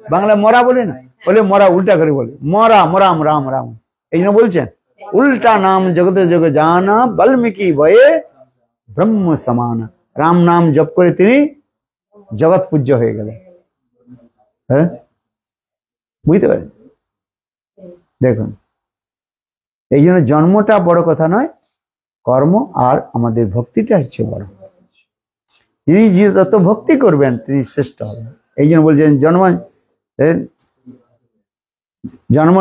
Speaker 2: বাংলা মরা বলে না, বলে মরা, উল্টা করে বলে মরা, মরাম রাম রাম। এই জন্য বলছেন উল্টা নাম জগত জগ জানা, বাল্মীকি ভয়ে ব্রহ্ম সমান। রাম নাম জপ করে তিনি জগৎ পূজ্য হয়ে গেলেন। হ্যাঁ, বুঝতে পারেন? দেখুন, এই জন্য জন্মটা বড় কথা নয়, কর্ম আর আমাদের ভক্তিটা হচ্ছে বড়। তিনি যে যত ভক্তি করবেন তিনি শ্রেষ্ঠ হবেন। এই জন্য বলছেন জন্ম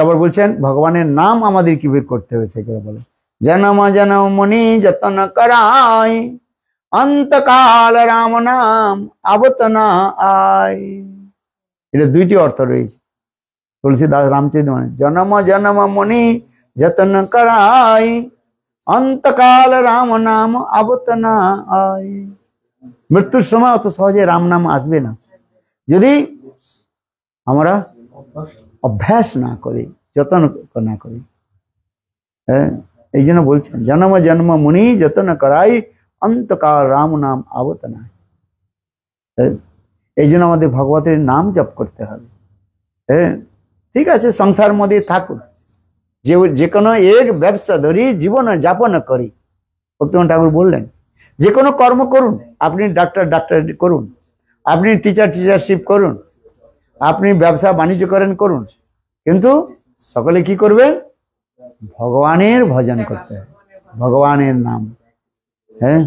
Speaker 2: আবার বলছেন ভগবানের নাম আমাদের কি বের করতে হবে সেগুলো বলে জন্ম জন্ম মনি যতন করাই অন্তকাল রাম নাম আবত না আয়। এটা দুইটি অর্থ রয়েছে তুলসীদাস রামচন্দ্র জন্ম জন্ম মনি যতন করাই অন্তকাল রাম নাম আবত না আয়। মৃত্যুর সময় অত সহজে রাম নাম আসবে না যদি আমরা অভ্যাস না করি, যত্ন না করি। হ্যাঁ, এই জন্য বলছেন জন্ম জন্ম মুনি যত্ন করাই অন্তকাল রাম নাম আবত না। এই জন্য আমাদের ভগবতের নাম জপ করতে হবে। হ্যাঁ, ঠিক আছে, সংসার মধ্যে থাকুন, যে কোনো এক ব্যবসা ধরি জীবন যাপন করি। ভক্তিমোহন ঠাকুর বললেন যে কোনো কর্ম করুন, আপনি ডাক্তার করুন, আপনি টিচারশিপ করুন, আপনি ব্যবসা বাণিজ্য করুন, কিন্তু সকলে কি করবেন? ভগবানের ভজন করতে হবে, ভগবানের নাম। হ্যাঁ,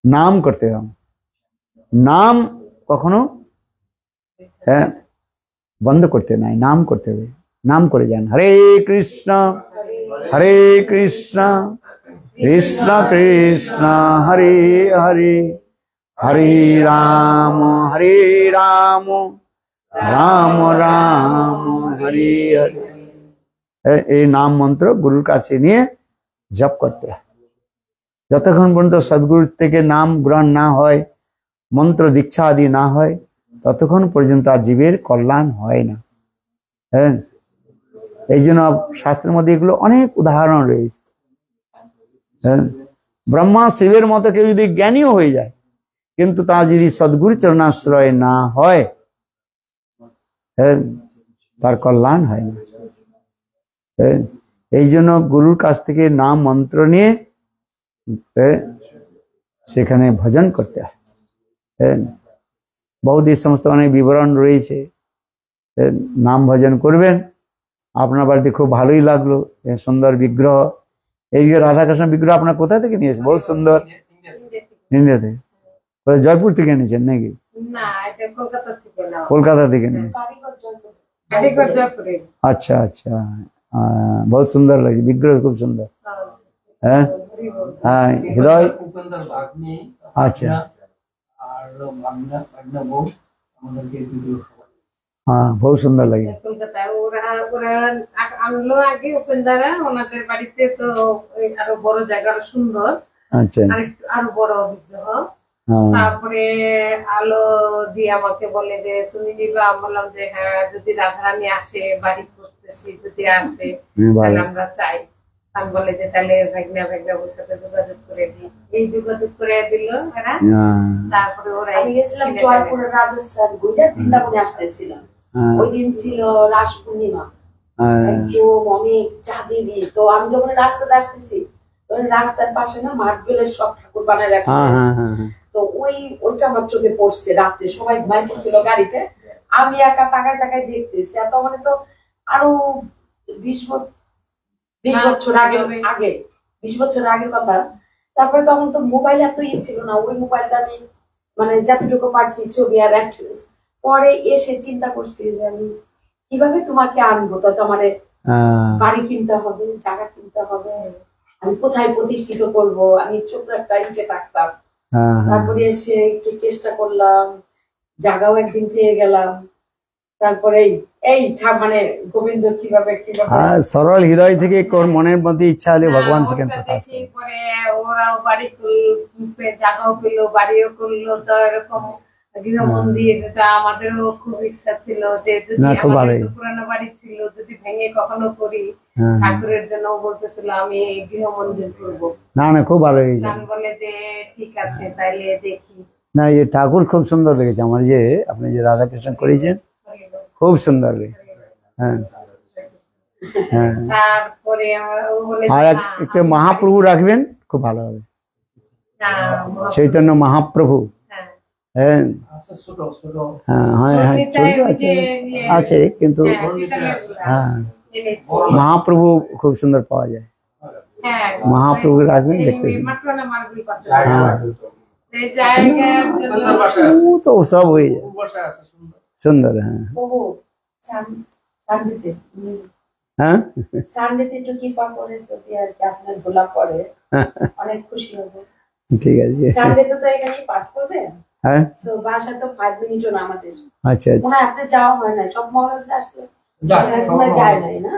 Speaker 2: নাম করতে হবে, নাম কখনো বন্ধ করতে নাই, নাম করতে হবে। নাম করে যান, হরে কৃষ্ণ কৃষ্ণ কৃষ্ণ হরে হরে, হরে রাম রাম রাম হরে হরে। এই নাম মন্ত্র গুরুর কাছে নিয়ে জপ করতে হয়। যতক্ষণ পর্যন্ত সদ্গুরু থেকে নাম গ্রহণ না হয়, মন্ত্র দীক্ষা আদি না হয়, ততক্ষণ পর্যন্ত আর জীবের কল্যাণ হয় না। হ্যাঁ, এই জন্য শাস্ত্রের মধ্যে এগুলো অনেক উদাহরণ রয়েছে। হ্যাঁ, ব্রহ্মা শিবের মতো কেউ যদি জ্ঞানীও হয়ে যায়, কিন্তু তা যদি সদ্গুরু চরণাশ্রয় না হয়, হ্যাঁ, তার কল্যাণ হয় না। হ্যাঁ, এই জন্য গুরুর কাছ থেকে নাম মন্ত্র নিয়ে সেখানে ভজন করতে হয়। হ্যাঁ, বহুত এই সমস্ত অনেক বিবরণ রয়েছে। নাম ভজন করবেন। আপনার বাড়িতে খুব ভালোই লাগলো, সুন্দর বিগ্রহ। এই রাধাকৃষ্ণ বিগ্রহ আপনার কোথা থেকে নিয়েছে? বহুত সুন্দর। ইন্ডিয়া থেকে? জয়পুর থেকে নিয়েছেন নাকি? কলকাতা থেকে নিয়েছেন? আচ্ছা আচ্ছা, বহুত সুন্দর লাগে বিগ্রহ, খুব সুন্দর। হ্যাঁ হ্যাঁ, হৃদয়। আচ্ছা, হ্যাঁ, বহুত সুন্দর লাগে।
Speaker 1: কলকাতায় ওরা আনলো আগে উপেন্দ্রা, ওনাদের বাড়িতে তো আরো বড় জায়গা, আরো সুন্দর।
Speaker 2: আচ্ছা,
Speaker 1: আরো বড় বিগ্রহ। তারপরে আলো দিয়ে আমাকে বলে যে তুমি নিবা। আমি বললাম যে হ্যাঁ, যদি রাধারানী আসে, বাড়ি করতেছি, যদি আসে তাহলে আমরা চাই। আমি বলে যে তাহলে ভাগনা ওর সাথে যোগাযোগ করে দিই। এই যোগাযোগ করে দিল এরা। তারপরে ওরা,
Speaker 3: আমি গেছিলাম জয়পুরের রাজস্থান ঘুরে, বৃন্দাবনে আসতেছিলাম। ওই দিন ছিল রাস পূর্ণিমা, একদম অনেক চাঁদেরই। তো আমি যখন রাস্তাতে আসতেছি, রাস্তার পাশে না মার্বেলের সব ঠাকুর বানায় রাখছে। তো ওইটা আমার চোখে পড়ছে। রাত্রে সবাই ঘুমাই পড়ছিল গাড়িতে, আমি একা তাকায় দেখতেছি। আর তখন তো আরো 20 বছর আগে 20 বছর আগের কথা। তারপরে তখন তো মোবাইল এত ছিল না, ওই মোবাইলটা আমি মানে যতটুকু পারছি ছবি আর রাখছিলাম। পরে এসে চিন্তা করছি যে আমি কিভাবে তোমাকে আনবো, তো আমার বাড়ি কিনতে হবে, জায়গা কিনতে হবে, আমি কোথায় প্রতিষ্ঠিত করব। আমি ছোট্ট একটা ইচ্ছে থাকতাম। তারপরে এসে একটু চেষ্টা করলাম, জায়গাও একদিন পেয়ে গেলাম। তারপরে এই মানে গোবিন্দ কিভাবে
Speaker 2: সরল হৃদয় থেকে মনের মধ্যে ইচ্ছা হলে ভগবান সেখানে প্রকাশ করে।
Speaker 1: পরে ওরাও বাড়ি জায়গাও পেলো, বাড়িও করলো। তো এরকম গৃহ মন্দির, এটা আমাদেরও খুব ইচ্ছা ছিল যে যদি আমাদের পুরানো বাড়ি ছিল, যদি ভেঙে কখনো করি ঠাকুরের জন্য। বলতেছিল আমি গৃহ মন্দির করবো।
Speaker 2: না না, খুব ভালো হয়েছে।
Speaker 1: বলে যে ঠিক আছে তাইলে দেখি।
Speaker 2: না, এই ঠাকুর খুব সুন্দর লেগেছে আমার, যে আপনি যে রাধাকৃষ্ণ করেছেন খুব সুন্দর লেগেছে। হ্যাঁ হ্যাঁ,
Speaker 1: তারপরে
Speaker 2: আর একটা মহাপ্রভু রাখবেন, খুব ভালো হবে। চৈতন্য মহাপ্রভু। হ্যাঁ হ্যাঁ হ্যাঁ, আছে কিন্তু হ্যাঁ, মহাপ্রভু খুব সুন্দর পাওয়া যায়। মহাপ্রভু রাখবেন, দেখতে। হ্যাঁ,
Speaker 1: এই জায়গার জন্য
Speaker 4: সুন্দর বাসায় আছে,
Speaker 2: ও তো সব হয়ে যায়
Speaker 4: খুব বাসায় আছে সুন্দর।
Speaker 2: সুন্দর। হ্যাঁ
Speaker 3: ওহো সানডেতে
Speaker 2: হ্যাঁ
Speaker 3: সানডেতে একটু কৃপা করে যদি আর কি আপনার ধোলা পড়ে অনেক খুশি হবো।
Speaker 2: ঠিক আছে।
Speaker 3: সানডেতে তো এখানেই পাঠ করবে,
Speaker 2: হ্যাঁ
Speaker 3: সো বাসা তো 5 মিনিটও না আমাদের।
Speaker 2: আচ্ছা
Speaker 3: মনে হয় আপনার যাওয়া হয় না, সব মহারাজরা আসলে
Speaker 4: যায়, সব
Speaker 3: মনে হয় যায় নাই না,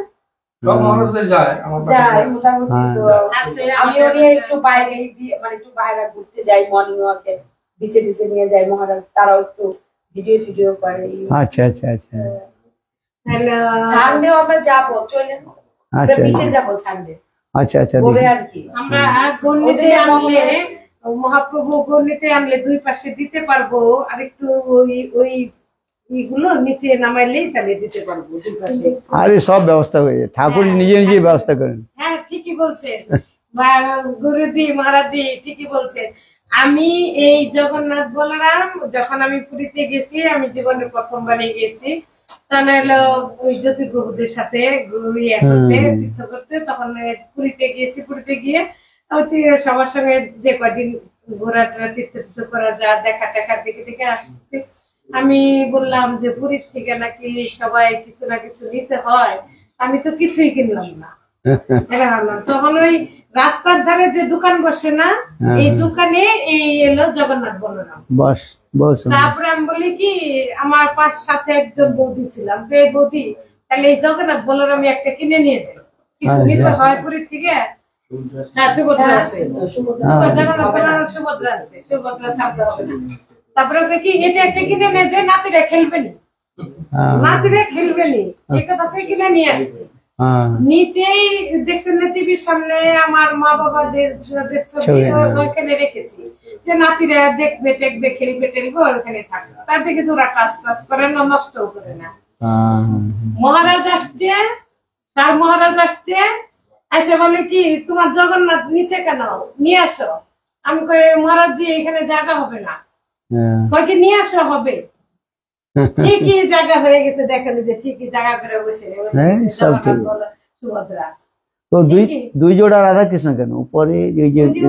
Speaker 4: সব মহারাজদের যায় আমার বাসায়
Speaker 3: যায়
Speaker 4: যায়।
Speaker 3: মোটামুটি। তো
Speaker 1: আসে
Speaker 3: আমিও নিয়ে একটু বাইরে মানে একটু বাইরে ঘুরতে যাই, মর্নিং ওয়াকে বিচে টিচে নিয়ে যাই মহারাজ, তারাও একটু ভিডিও করে।
Speaker 2: আচ্ছা আচ্ছা আচ্ছা
Speaker 3: সানডেও আমরা যাবো, চলে
Speaker 2: আচ্ছা
Speaker 3: বিচে যাবো সানডে
Speaker 2: আচ্ছা আচ্ছা
Speaker 3: ঘুরে আর কি।
Speaker 1: আমরা গণ্ডিতে আনলে মহাপ্রভু গণ্ডিতে আনলে দুই পাশে দিতে পারবো, আর একটু ওই ইগুলো নিচে নামাইলেই তাহলে দিতে পারবো দুই পাশে।
Speaker 2: আরে সব ব্যবস্থা হয়ে যায়, ঠাকুর নিজে নিজে ব্যবস্থা করেন।
Speaker 1: হ্যাঁ ঠিকই বলছেন গুরুজি মহারাজজি, ঠিকই বলছেন। আমি এই জগন্নাথ বলরাম যখন আমি পুরীতে গেছি, আমি জীবনে প্রথমবারে গেছি, তখন হলো ওই জ্যোতিপ্রভুদের সাথে ইয়ে করতে তীর্থ করতে, তখন পুরীতে গিয়েছি। পুরীতে গিয়ে সবার সঙ্গে যে কদিন ঘোরাটা তীর্থ করা যা দেখা টেখা দেখে দেখে আসছি। আমি বললাম যে পুরীর থেকে নাকি সবাই কিছু না কিছু নিতে হয়, আমি তো কিছুই কিনলাম না। তখন ওই রাস্তার ধারে যে দোকান বসে না, এই দোকানে এই এলো জগন্নাথ বলরাম।
Speaker 2: বাস বস
Speaker 1: তারপরে আমি বলি কি, আমার সাথে একজন বৌদি ছিলাম, তো এই বৌদি তাহলে এই জগন্নাথ বলরাম একটা কিনে নিয়ে যাই, কিছু নিতে হয় পুরীর থেকে। হ্যাঁ সুভদ্রা আছে, জগন্নাথ বলরাম সুভদ্রা আছে, সুভদ্রা ছাড়তে হবে না। তারপরে ওকে কি এটা একটা কিনে নিয়ে যায়, নাতিরা খেলবে নি, নাতিরা খেলবে নি, এই কথাটা কিনে নিয়ে আসবে। নিচেই দেখছেন না টিভির সামনে আমার মা বাবাদের ছবি ওখানে রেখেছি, যে নাতিরা দেখবে টেকবে খেলবে টেলবে ওখানে থাকবে, তার দিকে ওরা কাজ টাজ করে না, নষ্ট করে না। মহারাজ আসছে, তার মহারাজ আসছে, এসে বলে কি তোমার জগন্নাথ নিচে কেন, নিয়ে আসো। আমি কই মহারাজ জি এখানে জায়গা হবে না, কয় কি নিয়ে আসা হবে। ঠিকই জায়গা হয়ে গেছে, দেখেন যে ঠিকই জায়গা করে বসে সুভদ্রা।
Speaker 2: তো দুই জোড়া রাধা কৃষ্ণ কেন উপরে?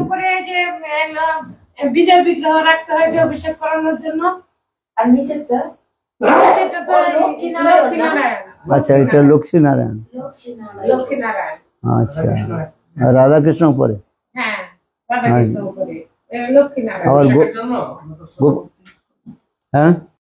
Speaker 1: উপরে যে বিজয় বিগ্রহ রাখতে হয় যে অভিষেক করানোর জন্য,
Speaker 3: আর নিচেরটা
Speaker 2: আচ্ছা এটা লক্ষ্মী নারায়ণ।
Speaker 1: লক্ষ্মী নারায়ণ।
Speaker 2: আচ্ছা রাধা কৃষ্ণ উপরে।
Speaker 1: হ্যাঁ রাধা কৃষ্ণ উপরে, লক্ষ্মী নারায়ণ।
Speaker 2: হ্যাঁ